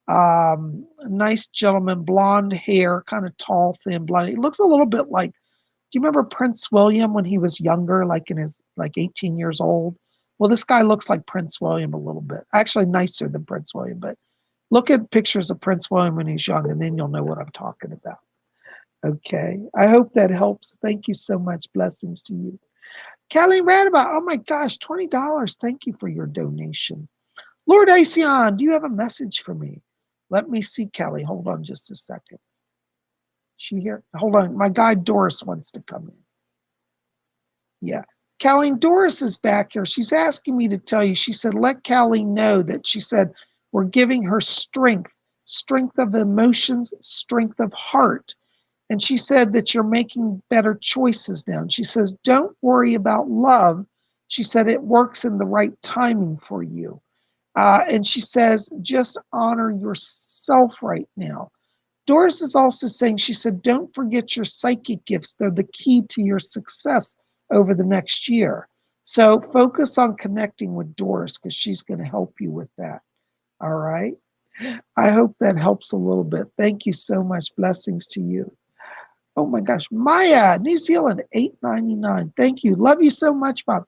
Nice gentleman, blonde hair, kind of tall, thin, blonde. He looks a little bit like, do you remember Prince William when he was younger, like in his like 18 years old? Well, this guy looks like Prince William a little bit. Actually, nicer than Prince William, but look at pictures of Prince William when he's young, and then you'll know what I'm talking about. Okay. I hope that helps. Thank you so much. Blessings to you. Kelly Radabaugh, oh my gosh, $20. Thank you for your donation. Lord Asion, do you have a message for me? Let me see, Kelly. Hold on just a second. She here? Hold on. My guy Doris wants to come in. Yeah. Colleen, Doris is back here. She's asking me to tell you. She said, let Colleen know that she said, we're giving her strength, strength of emotions, strength of heart. And she said that you're making better choices now. And she says, don't worry about love. She said it works in the right timing for you. And she says, just honor yourself right now. Doris is also saying, she said, don't forget your psychic gifts. They're the key to your success over the next year. So focus on connecting with Doris because she's going to help you with that. All right. I hope that helps a little bit. Thank you so much. Blessings to you. Oh my gosh. Maya, New Zealand, $8.99. Thank you. Love you so much, Bob.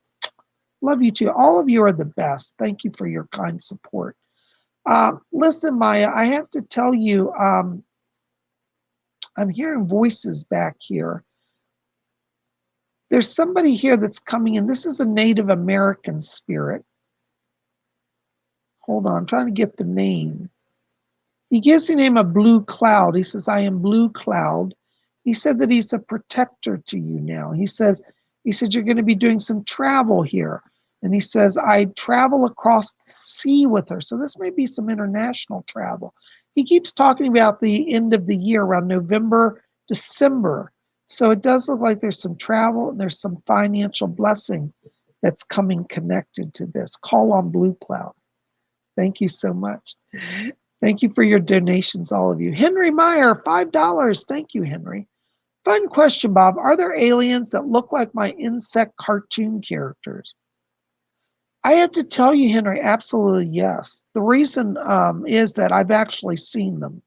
Love you too. All of you are the best. Thank you for your kind support. Listen, Maya, I have to tell you, I'm hearing voices back here. There's somebody here that's coming in. This is a Native American spirit. Hold on, I'm trying to get the name. He gives the name of Blue Cloud. He says, I am Blue Cloud. He said that he's a protector to you now. He said, you're going to be doing some travel here. And he says, I travel across the sea with her. So this may be some international travel. He keeps talking about the end of the year, around November, December. So it does look like there's some travel and there's some financial blessing that's coming connected to this. Call on Blue Cloud. Thank you so much. Thank you for your donations, all of you. Henry Meyer, $5. Thank you, Henry. Fun question, Bob. Are there aliens that look like my insect cartoon characters? I have to tell you, Henry, absolutely yes. The reason is that I've actually seen them.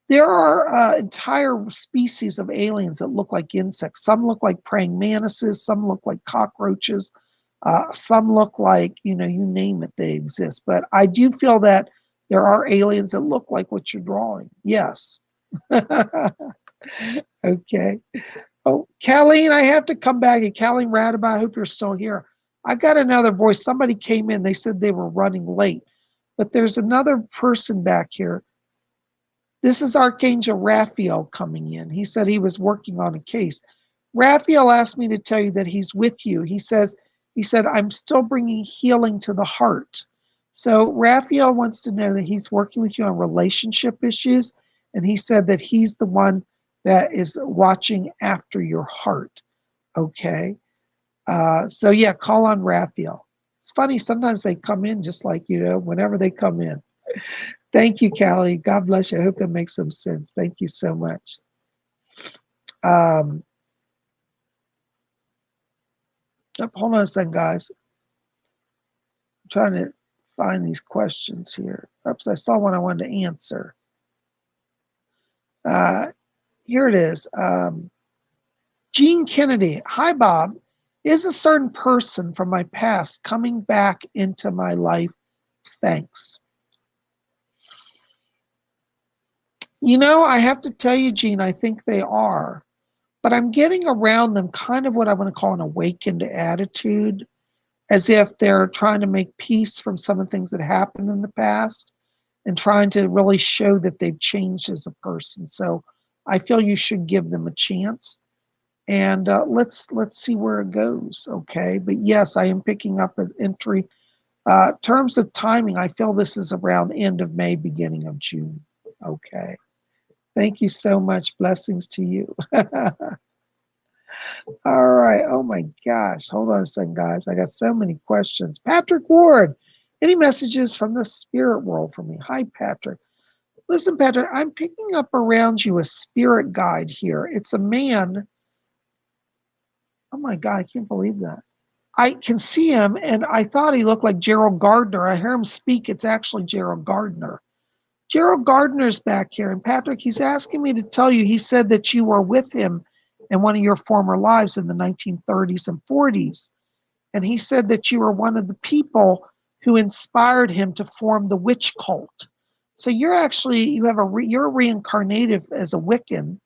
There are entire species of aliens that look like insects. Some look like praying mantises. Some look like cockroaches. Some look like, you name it, they exist. But I do feel that there are aliens that look like what you're drawing. Yes. Okay. Oh, Colleen, I have to come back. And Colleen Radabaugh, I hope you're still here. I got another voice. Somebody came in. They said they were running late. But there's another person back here. This is Archangel Raphael coming in. He said he was working on a case. Raphael asked me to tell you that he's with you. He said, I'm still bringing healing to the heart. So Raphael wants to know that he's working with you on relationship issues. And he said that he's the one that is watching after your heart. Okay. So yeah, call on Raphael. It's funny, sometimes they come in just like, whenever they come in. Thank you, Callie. God bless you. I hope that makes some sense. Thank you so much. Hold on a second, guys. I'm trying to find these questions here. Oops, I saw one I wanted to answer. Here it is. Gene Kennedy. Hi, Bob. Is a certain person from my past coming back into my life? Thanks. I have to tell you, Gene, I think they are. But I'm getting around them kind of what I want to call an awakened attitude, as if they're trying to make peace from some of the things that happened in the past and trying to really show that they've changed as a person. So I feel you should give them a chance. And let's see where it goes, okay? But yes, I am picking up an entry. Terms of timing, I feel this is around end of May, beginning of June, okay? Thank you so much. Blessings to you. All right. Oh my gosh. Hold on a second, guys. I got so many questions. Patrick Ward, any messages from the spirit world for me? Hi, Patrick. Listen, Patrick, I'm picking up around you a spirit guide here. It's a man. Oh my God, I can't believe that. I can see him, and I thought he looked like Gerald Gardner. I hear him speak. It's actually Gerald Gardner. Gerald Gardner's back here. And Patrick, he's asking me to tell you, he said that you were with him in one of your former lives in the 1930s and 40s. And he said that you were one of the people who inspired him to form the witch cult. So you're actually, you're reincarnated as a Wiccan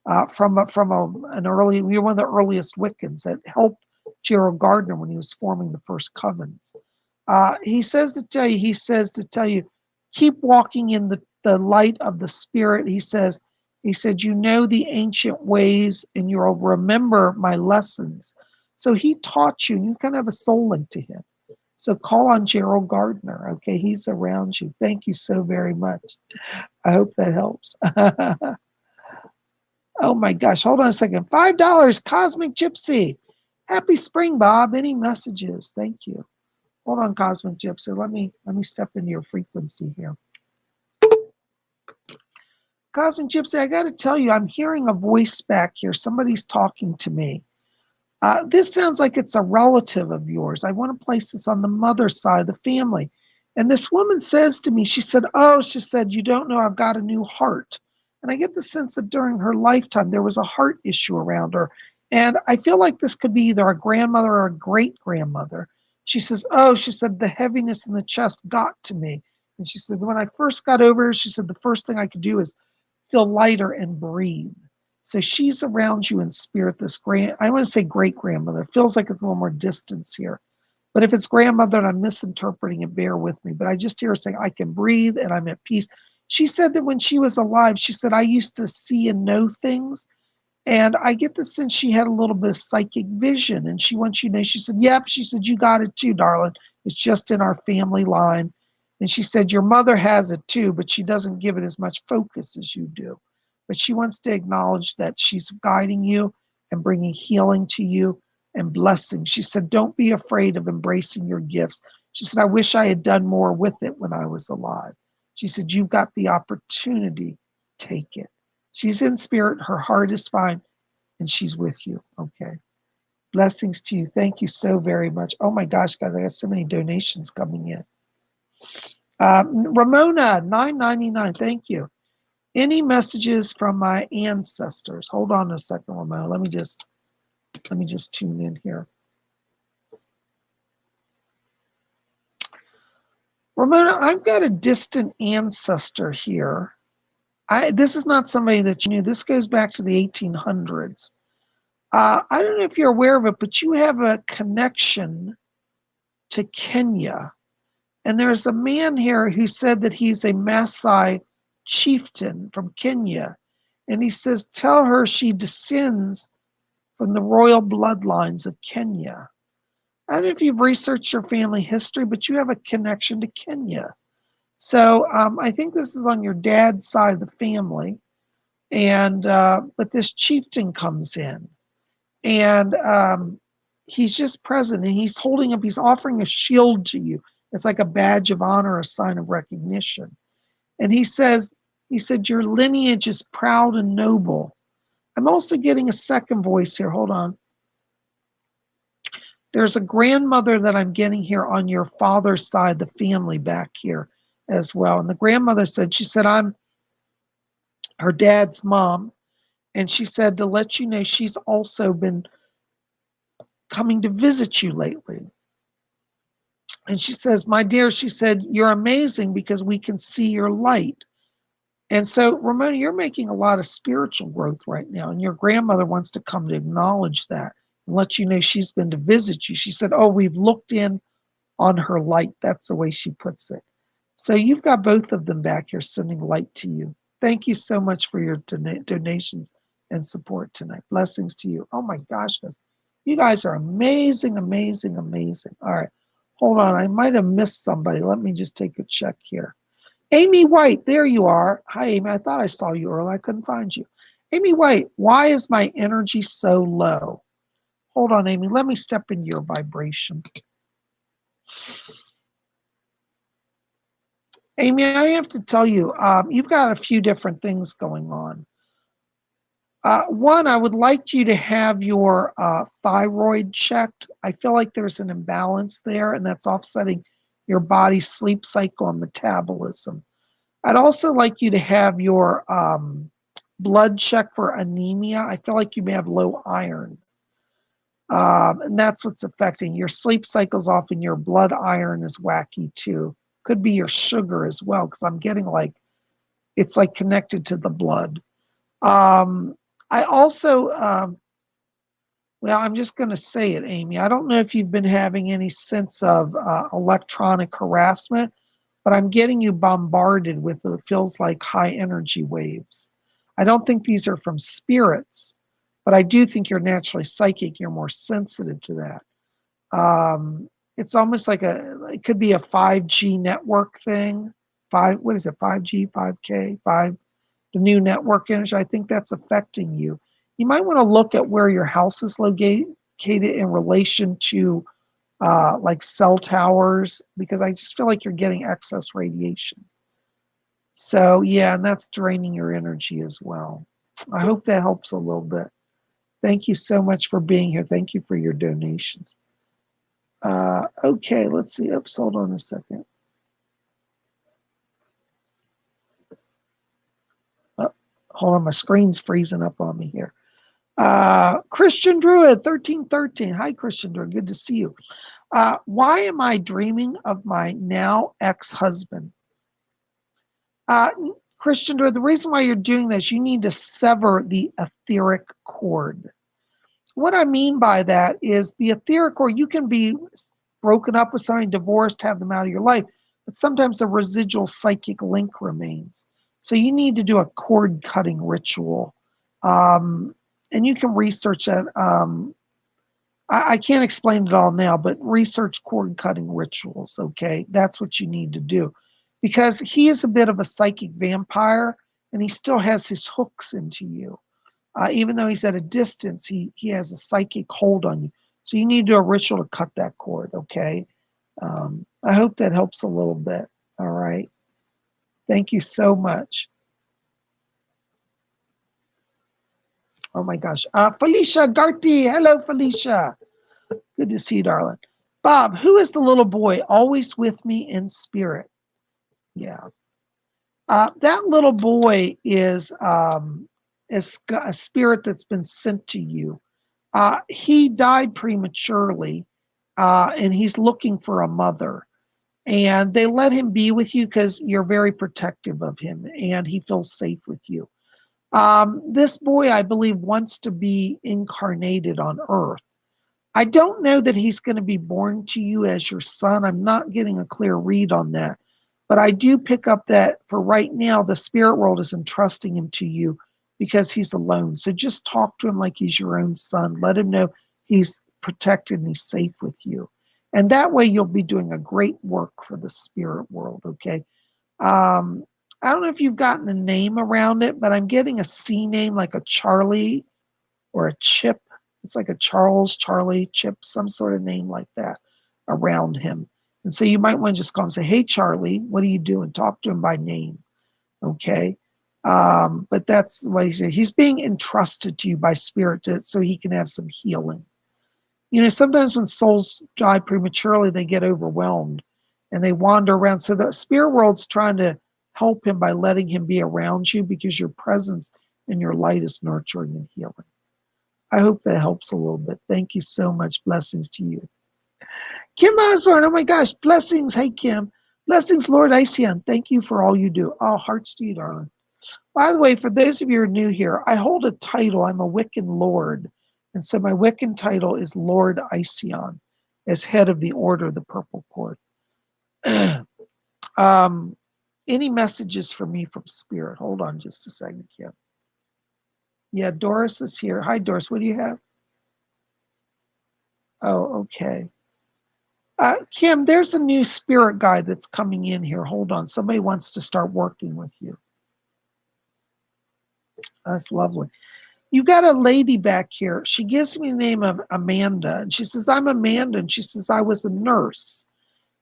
an early, you're one of the earliest Wiccans that helped Gerald Gardner when he was forming the first covens. He says to tell you, keep walking in the light of the spirit. He said, you know the ancient ways and you'll remember my lessons. So he taught you, and you kind of have a soul link to him. So call on Gerald Gardner. Okay, he's around you. Thank you so very much. I hope that helps. Oh my gosh, hold on a second. $5, Cosmic Gypsy. Happy spring, Bob. Any messages? Thank you. Hold on, Cosmic Gypsy. Let me step into your frequency here. Cosmic Gypsy, I got to tell you, I'm hearing a voice back here. Somebody's talking to me. This sounds like it's a relative of yours. I want to place this on the mother's side of the family. And this woman says to me, she said, you don't know, I've got a new heart. And I get the sense that during her lifetime, there was a heart issue around her. And I feel like this could be either a grandmother or a great grandmother. She said, the heaviness in the chest got to me. And she said, when I first got over her, she said, the first thing I could do is feel lighter and breathe. So she's around you in spirit, I want to say great grandmother. Feels like it's a little more distance here. But if it's grandmother and I'm misinterpreting it, bear with me. But I just hear her saying, I can breathe and I'm at peace. She said that when she was alive, she said, I used to see and know things. And I get the sense she had a little bit of psychic vision. And she wants you to know, she said, yep. She said, you got it too, darling. It's just in our family line. And she said, your mother has it too, but she doesn't give it as much focus as you do. But she wants to acknowledge that she's guiding you and bringing healing to you and blessing. She said, don't be afraid of embracing your gifts. She said, I wish I had done more with it when I was alive. She said, you've got the opportunity. Take it. She's in spirit. Her heart is fine. And she's with you. Okay. Blessings to you. Thank you so very much. Oh my gosh, guys, I got so many donations coming in. Ramona, $9.99. Thank you. Any messages from my ancestors? Hold on a second, Ramona. Let me just tune in here. Ramona, I've got a distant ancestor here. This is not somebody that you knew. This goes back to the 1800s. I don't know if you're aware of it, but you have a connection to Kenya. And there's a man here who said that he's a Maasai chieftain from Kenya. And he says, tell her she descends from the royal bloodlines of Kenya. I don't know if you've researched your family history, but you have a connection to Kenya. So I think this is on your dad's side of the family. And but this chieftain comes in, and he's just present, and he's offering a shield to you. It's like a badge of honor, a sign of recognition. And he said, your lineage is proud and noble. I'm also getting a second voice here. Hold on. There's a grandmother that I'm getting here on your father's side, the family back here as well. And the grandmother said, I'm her dad's mom. And she said to let you know she's also been coming to visit you lately. And she says, my dear, she said, you're amazing because we can see your light. And so, Ramona, you're making a lot of spiritual growth right now. And your grandmother wants to come to acknowledge that and let you know she's been to visit you. She said, we've looked in on her light. That's the way she puts it. So you've got both of them back here sending light to you. Thank you so much for your donations and support tonight. Blessings to you. Oh my gosh, guys. You guys are amazing, amazing, amazing. All right. Hold on. I might have missed somebody. Let me just take a check here. Amy White, there you are. Hi, Amy. I thought I saw you earlier. I couldn't find you. Amy White, why is my energy so low? Hold on, Amy. Let me step into your vibration. Amy, I have to tell you, you've got a few different things going on. One, I would like you to have your thyroid checked. I feel like there's an imbalance there, and that's offsetting your body's sleep cycle and metabolism. I'd also like you to have your blood checked for anemia. I feel like you may have low iron. And that's what's affecting your sleep cycles off, and your blood iron is wacky too. Could be your sugar as well, because I'm getting like it's like connected to the blood. I also, well, I'm just going to say it, Amy. I don't know if you've been having any sense of electronic harassment, but I'm getting you bombarded with what feels like high energy waves. I don't think these are from spirits, but I do think you're naturally psychic. You're more sensitive to that. It's almost like it could be a 5G network thing. What is it? 5G, 5K, the new network energy. I think that's affecting you. You might want to look at where your house is located in relation to like cell towers, because I just feel like you're getting excess radiation. So yeah, and that's draining your energy as well. I hope that helps a little bit. Thank you so much for being here. Thank you for your donations. Okay, let's see. Oops, hold on a second. Oh, hold on, my screen's freezing up on me here. Christian Druid 1313. Hi, Christian Druid. Good to see you. Why am I dreaming of my now ex-husband? Christian Druid, the reason why you're doing this, you need to sever the etheric cord. What I mean by that is the etheric cord, you can be broken up with somebody, divorced, have them out of your life, but sometimes a residual psychic link remains. So you need to do a cord cutting ritual. And you can research that. I can't explain it all now, but research cord cutting rituals, okay? That's what you need to do. Because he is a bit of a psychic vampire, and he still has his hooks into you. Even though he's at a distance, he has a psychic hold on you. So you need to do a ritual to cut that cord, okay? I hope that helps a little bit, all right? Thank you so much. Oh my gosh. Felicia Darty. Hello, Felicia. Good to see you, darling. Bob, who is the little boy always with me in spirit? Yeah. That little boy is a spirit that's been sent to you. He died prematurely, and he's looking for a mother. And they let him be with you because you're very protective of him, and he feels safe with you. This boy, I believe, wants to be incarnated on Earth. I don't know that he's going to be born to you as your son. I'm not getting a clear read on that. But I do pick up that for right now, the spirit world is entrusting him to you because he's alone. So just talk to him like he's your own son. Let him know he's protected and he's safe with you. And that way you'll be doing a great work for the spirit world, okay? I don't know if you've gotten a name around it, but I'm getting a C name like a Charlie or a Chip. It's like a Charles, Charlie, Chip, some sort of name like that around him. And so you might want to just call him and say, hey, Charlie, what are you doing? Talk to him by name, okay? But that's what he said. He's being entrusted to you by spirit so he can have some healing. You know, sometimes when souls die prematurely, they get overwhelmed and they wander around. So the spirit world's trying to help him by letting him be around you because your presence and your light is nurturing and healing. I hope that helps a little bit. Thank you so much. Blessings to you. Kim Osborne, oh my gosh, blessings. Hey, Kim. Blessings, Lord Iceon. Thank you for all you do. Oh, hearts to you, darling. By the way, for those of you who are new here, I hold a title. I'm a Wiccan Lord. And so my Wiccan title is Lord Iceon, as head of the Order of the Purple Cord. Any messages for me from Spirit? Hold on just a second, Kim. Yeah, Doris is here. Hi, Doris. What do you have? Oh, okay. Kim, there's a new spirit guide that's coming in here. Hold on. Somebody wants to start working with you. That's lovely. You got a lady back here. She gives me the name of Amanda. And she says, I'm Amanda. And she says, I was a nurse.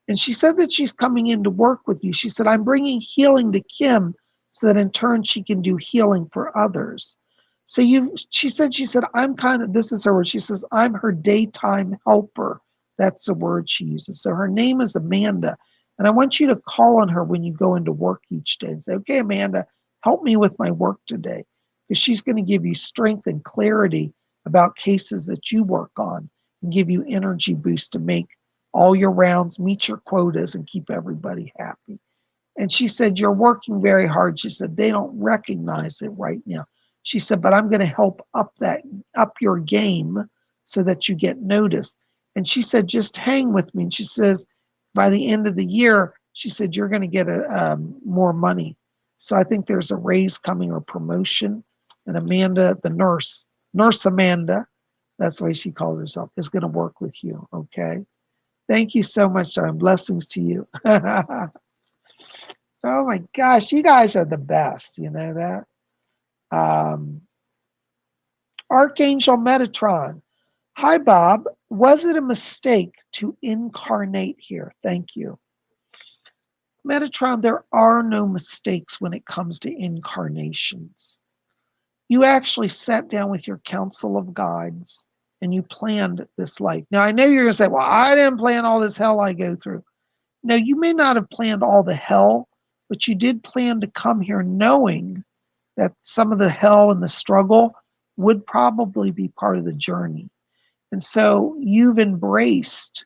And she said that she's coming in to work with you. She said, I'm bringing healing to Kim so that in turn she can do healing for others. So she said, I'm kind of, this is her word. She says, I'm her daytime helper. That's the word she uses. So her name is Amanda. And I want you to call on her when you go into work each day and say, okay, Amanda, help me with my work today. Because she's going to give you strength and clarity about cases that you work on and give you energy boost to make all your rounds, meet your quotas, and keep everybody happy. And she said, you're working very hard. She said, they don't recognize it right now. She said, but I'm going to help up your game so that you get noticed. And she said, just hang with me. And she says, by the end of the year, she said, you're going to get more money. So I think there's a raise coming or promotion. And Amanda, the nurse Amanda, that's the way she calls herself, is going to work with you. Okay. Thank you so much, darling. Blessings to you. Oh my gosh, you guys are the best. You know that? Archangel Metatron. Hi, Bob. Was it a mistake to incarnate here? Thank you. Metatron, there are no mistakes when it comes to incarnations. You actually sat down with your council of guides and you planned this life. Now, I know you're going to say, well, I didn't plan all this hell I go through. No, you may not have planned all the hell, but you did plan to come here knowing that some of the hell and the struggle would probably be part of the journey. And so you've embraced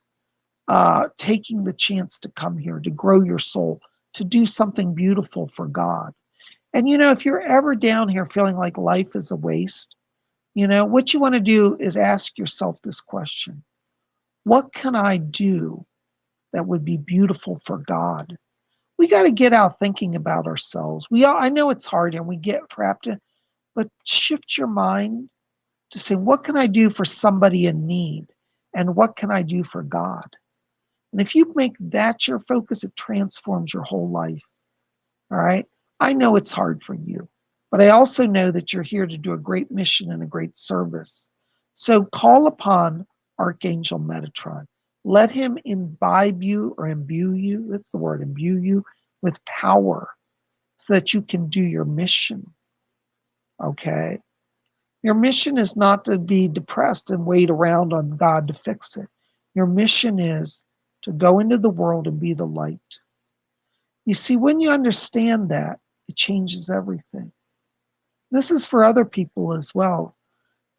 taking the chance to come here, to grow your soul, to do something beautiful for God. And, if you're ever down here feeling like life is a waste, what you want to do is ask yourself this question. What can I do that would be beautiful for God? We got to get out thinking about ourselves. I know it's hard and we get trapped in, but shift your mind to say, what can I do for somebody in need? And what can I do for God? And if you make that your focus, it transforms your whole life. All right. I know it's hard for you, but I also know that you're here to do a great mission and a great service. So call upon Archangel Metatron. Let him imbibe you or imbue you. That's the word, imbue you with power so that you can do your mission. Okay. Your mission is not to be depressed and wait around on God to fix it. Your mission is to go into the world and be the light. You see, when you understand that, it changes everything. This is for other people as well.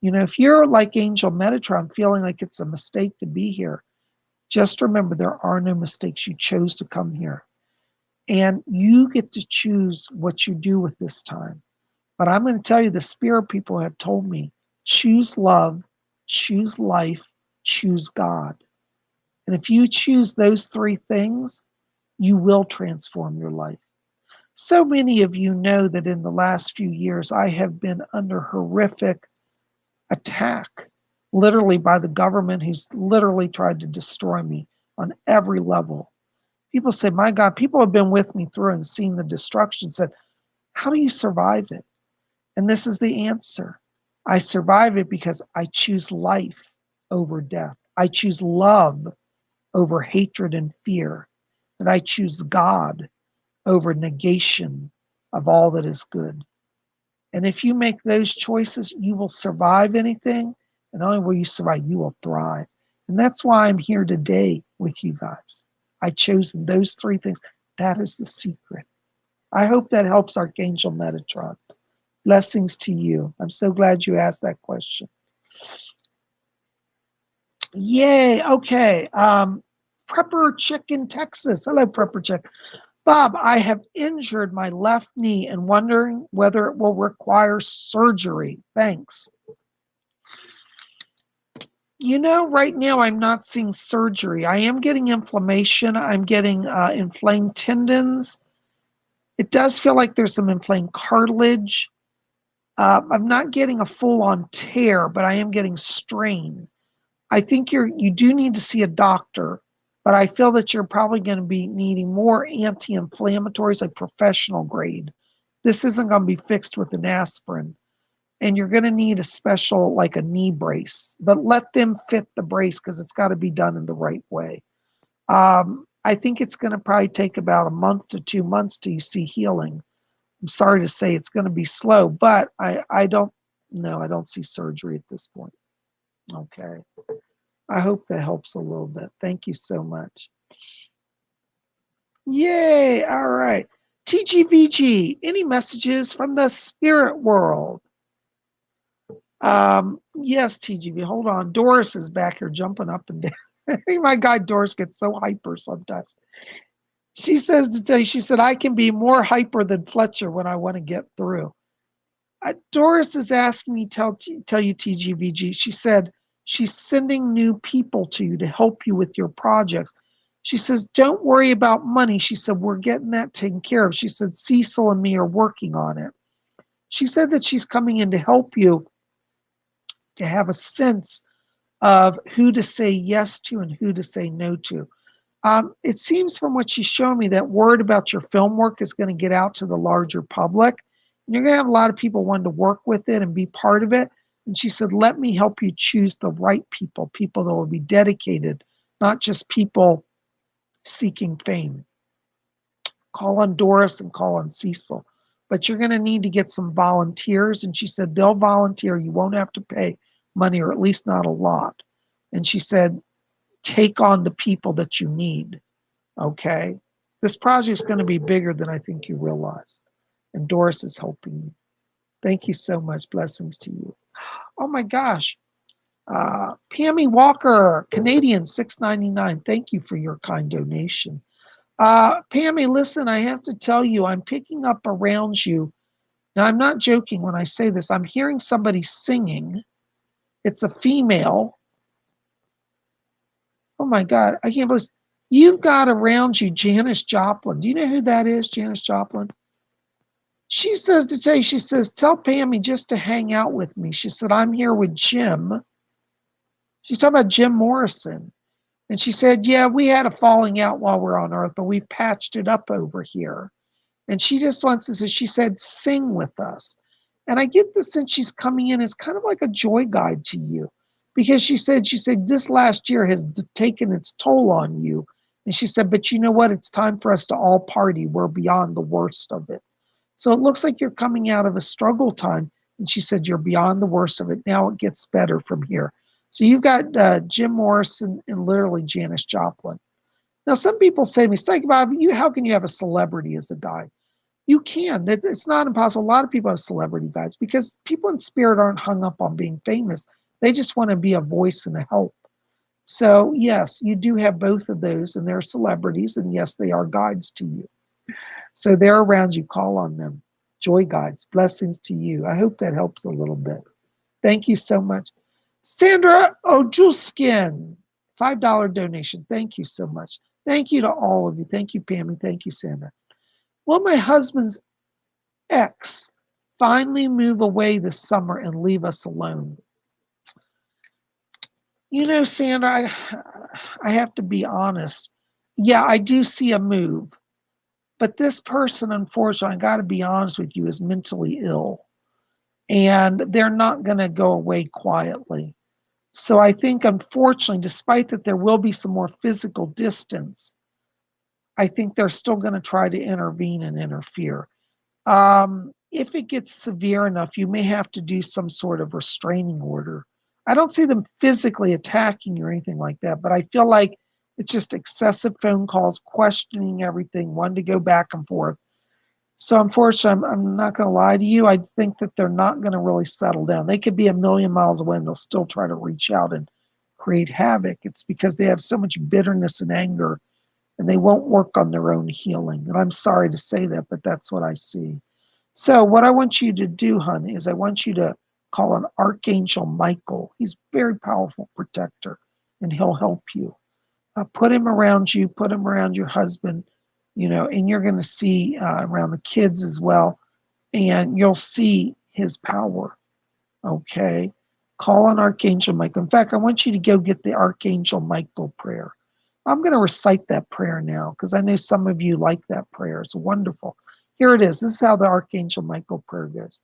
If you're like Angel Metatron, feeling like it's a mistake to be here, just remember there are no mistakes. You chose to come here. And you get to choose what you do with this time. But I'm going to tell you, the spirit people have told me, choose love, choose life, choose God. And if you choose those three things, you will transform your life. So many of you know that in the last few years, I have been under horrific attack, literally by the government who's literally tried to destroy me on every level. People say, my God, people have been with me through and seen the destruction, said, how do you survive it? And this is the answer. I survive it because I choose life over death. I choose love over hatred and fear. And I choose God over negation of all that is good. And if you make those choices, you will survive anything. And not only will you survive, you will thrive. And that's why I'm here today with you guys. I chose those three things. That is the secret. I hope that helps Archangel Metatron. Blessings to you. I'm so glad you asked that question. Yay. Okay. Prepper Chick in Texas. Hello, Prepper Chick. Bob, I have injured my left knee and wondering whether it will require surgery. Thanks. Right now I'm not seeing surgery. I am getting inflammation. I'm getting inflamed tendons. It does feel like there's some inflamed cartilage. I'm not getting a full-on tear, but I am getting strain. I think you do need to see a doctor, but I feel that you're probably going to be needing more anti-inflammatories, like professional grade. This isn't going to be fixed with an aspirin. And you're going to need a special, like a knee brace, but let them fit the brace because it's got to be done in the right way. I think it's going to probably take about a month to 2 months till you see healing. I'm sorry to say it's going to be slow, but I don't No, I don't see surgery at this point. Okay. I hope that helps a little bit. Thank you so much. Yay. All right. TGVG, any messages from the spirit world? Yes, TGV. Hold on. Doris is back here jumping up and down. My guy Doris gets so hyper sometimes. She says to tell you, she said, I can be more hyper than Fletcher when I want to get through. Doris is asking me tell you TGVG. She said she's sending new people to you to help you with your projects. She says, don't worry about money. She said, we're getting that taken care of. She said, Cecil and me are working on it. She said that she's coming in to help you to have a sense of who to say yes to and who to say no to. It seems from what she's showing me that word about your film work is going to get out to the larger public. And you're going to have a lot of people wanting to work with it and be part of it. And she said, let me help you choose the right people, people that will be dedicated, not just people seeking fame. Call on Doris and call on Cecil. But you're going to need to get some volunteers. And she said, they'll volunteer. You won't have to pay money, or at least not a lot. And she said, take on the people that you need. Okay. This project is going to be bigger than I think you realize. And Doris is helping you. Thank you so much. Blessings to you. Oh my gosh. Pammy Walker, Canadian, $6.99. Thank you for your kind donation. Pammy, listen, I have to tell you, I'm picking up around you. Now, I'm not joking when I say this. I'm hearing somebody singing. It's a female. Oh my God, I can't believe you've got around you Janis Joplin. Do you know who that is, Janis Joplin? She says to tell you, she says, tell Pammy just to hang out with me. She said, I'm here with Jim. She's talking about Jim Morrison. And she said, yeah, we had a falling out while we're on Earth, but we've patched it up over here. And she just wants to say, she said, sing with us. And I get the sense she's coming in as kind of like a joy guide to you. Because she said, this last year has taken its toll on you. And she said, but you know what? It's time for us to all party. We're beyond the worst of it. So it looks like you're coming out of a struggle time. And she said, you're beyond the worst of it. Now it gets better from here. So you've got Jim Morrison and literally Janis Joplin. Now, some people say to me, PsychicBob, how can you have a celebrity as a guide? You can. It's not impossible. A lot of people have celebrity guides because people in spirit aren't hung up on being famous. They just want to be a voice and a help. So, yes, you do have both of those, and they're celebrities, and yes, they are guides to you. So they're around you. Call on them. Joy guides. Blessings to you. I hope that helps a little bit. Thank you so much. Sandra Ojulskin, $5 donation. Thank you so much. Thank you to all of you. Thank you, Pammy. Thank you, Sandra. Will my husband's ex finally move away this summer and leave us alone? You know, Sandra, I have to be honest. Yeah, I do see a move. But this person, unfortunately, I got to be honest with you, is mentally ill. And they're not going to go away quietly. So I think, unfortunately, despite that there will be some more physical distance, I think they're still going to try to intervene and interfere. If it gets severe enough, you may have to do some sort of restraining order. I don't see them physically attacking you or anything like that, but I feel like it's just excessive phone calls, questioning everything, wanting to go back and forth. So unfortunately, I'm not going to lie to you. I think that they're not going to really settle down. They could be a million miles away and they'll still try to reach out and create havoc. It's because they have so much bitterness and anger and they won't work on their own healing. And I'm sorry to say that, but that's what I see. So what I want you to do, hon, is I want you to call on Archangel Michael. He's a very powerful protector and he'll help you. Put him around you, put him around your husband, and you're going to see around the kids as well, and you'll see his power, okay? Call on Archangel Michael. In fact, I want you to go get the Archangel Michael prayer. I'm going to recite that prayer now because I know some of you like that prayer. It's wonderful. Here it is. This is how the Archangel Michael prayer goes.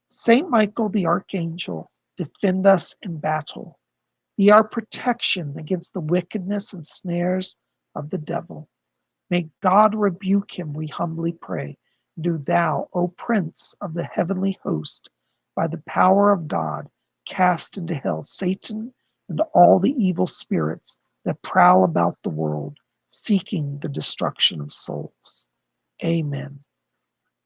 Saint Michael the Archangel, defend us in battle. Be our protection against the wickedness and snares of the devil. May God rebuke him, we humbly pray. Do thou, O Prince of the heavenly host, by the power of God, cast into hell Satan and all the evil spirits that prowl about the world, seeking the destruction of souls. Amen.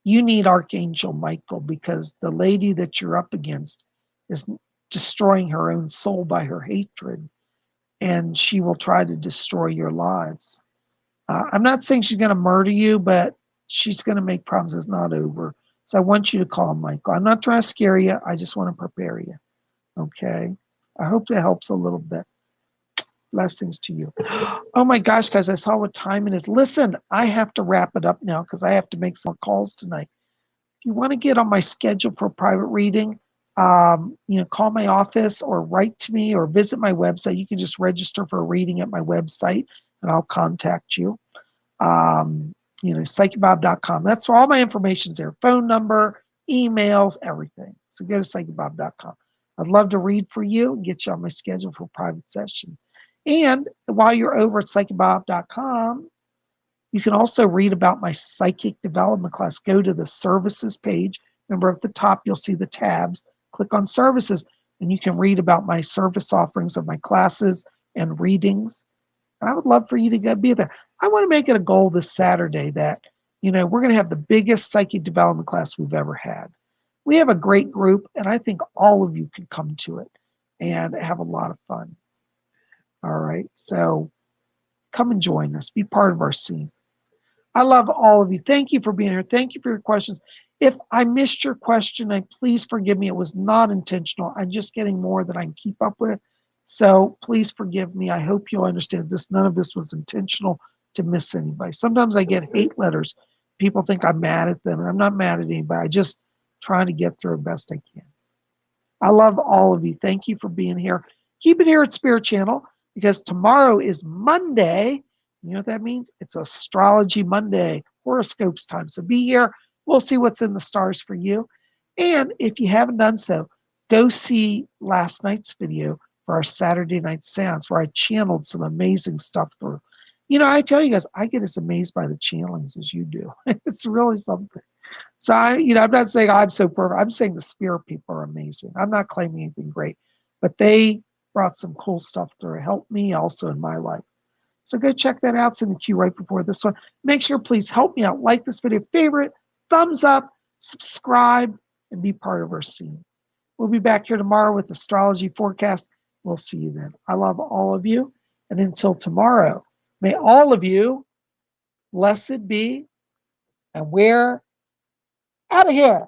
You need Archangel Michael because the lady that you're up against is destroying her own soul by her hatred, and she will try to destroy your lives. I'm not saying she's going to murder you, but she's going to make promises not over. So I want you to call Michael. I'm not trying to scare you. I just want to prepare you. Okay? I hope that helps a little bit. Blessings to you. Oh my gosh, guys, I saw what time it is. Listen, I have to wrap it up now because I have to make some calls tonight. If you want to get on my schedule for a private reading, call my office or write to me or visit my website. You can just register for a reading at my website and I'll contact you. PsychicBob.com. That's where all my information's there. Phone number, emails, everything. So go to PsychicBob.com. I'd love to read for you and get you on my schedule for a private session. And while you're over at PsychicBob.com, you can also read about my psychic development class. Go to the services page. Remember at the top, you'll see the tabs. Click on services, and you can read about my service offerings of my classes and readings. And I would love for you to be there. I want to make it a goal this Saturday that, we're going to have the biggest psychic development class we've ever had. We have a great group, and I think all of you could come to it and have a lot of fun. All right. So come and join us. Be part of our scene. I love all of you. Thank you for being here. Thank you for your questions. If I missed your question, please forgive me. It was not intentional. I'm just getting more than I can keep up with. So please forgive me. I hope you'll understand this. None of this was intentional to miss anybody. Sometimes I get hate letters. People think I'm mad at them, and I'm not mad at anybody. I just trying to get through the best I can. I love all of you. Thank you for being here. Keep it here at Spirit Channel because tomorrow is Monday. You know what that means? It's Astrology Monday, horoscopes time. So be here. We'll see what's in the stars for you. And if you haven't done so, go see last night's video for our Saturday night seance where I channeled some amazing stuff through. I tell you guys, I get as amazed by the channelings as you do. It's really something. So I'm not saying I'm so perfect. I'm saying the spirit people are amazing. I'm not claiming anything great, but they brought some cool stuff through. It helped me also in my life. So go check that out. It's in the queue right before this one. Make sure, please help me out. Like this video, favorite, thumbs up, subscribe, and be part of our scene. We'll be back here tomorrow with astrology forecast. We'll see you then. I love all of you. And until tomorrow, may all of you blessed be, and we're out of here.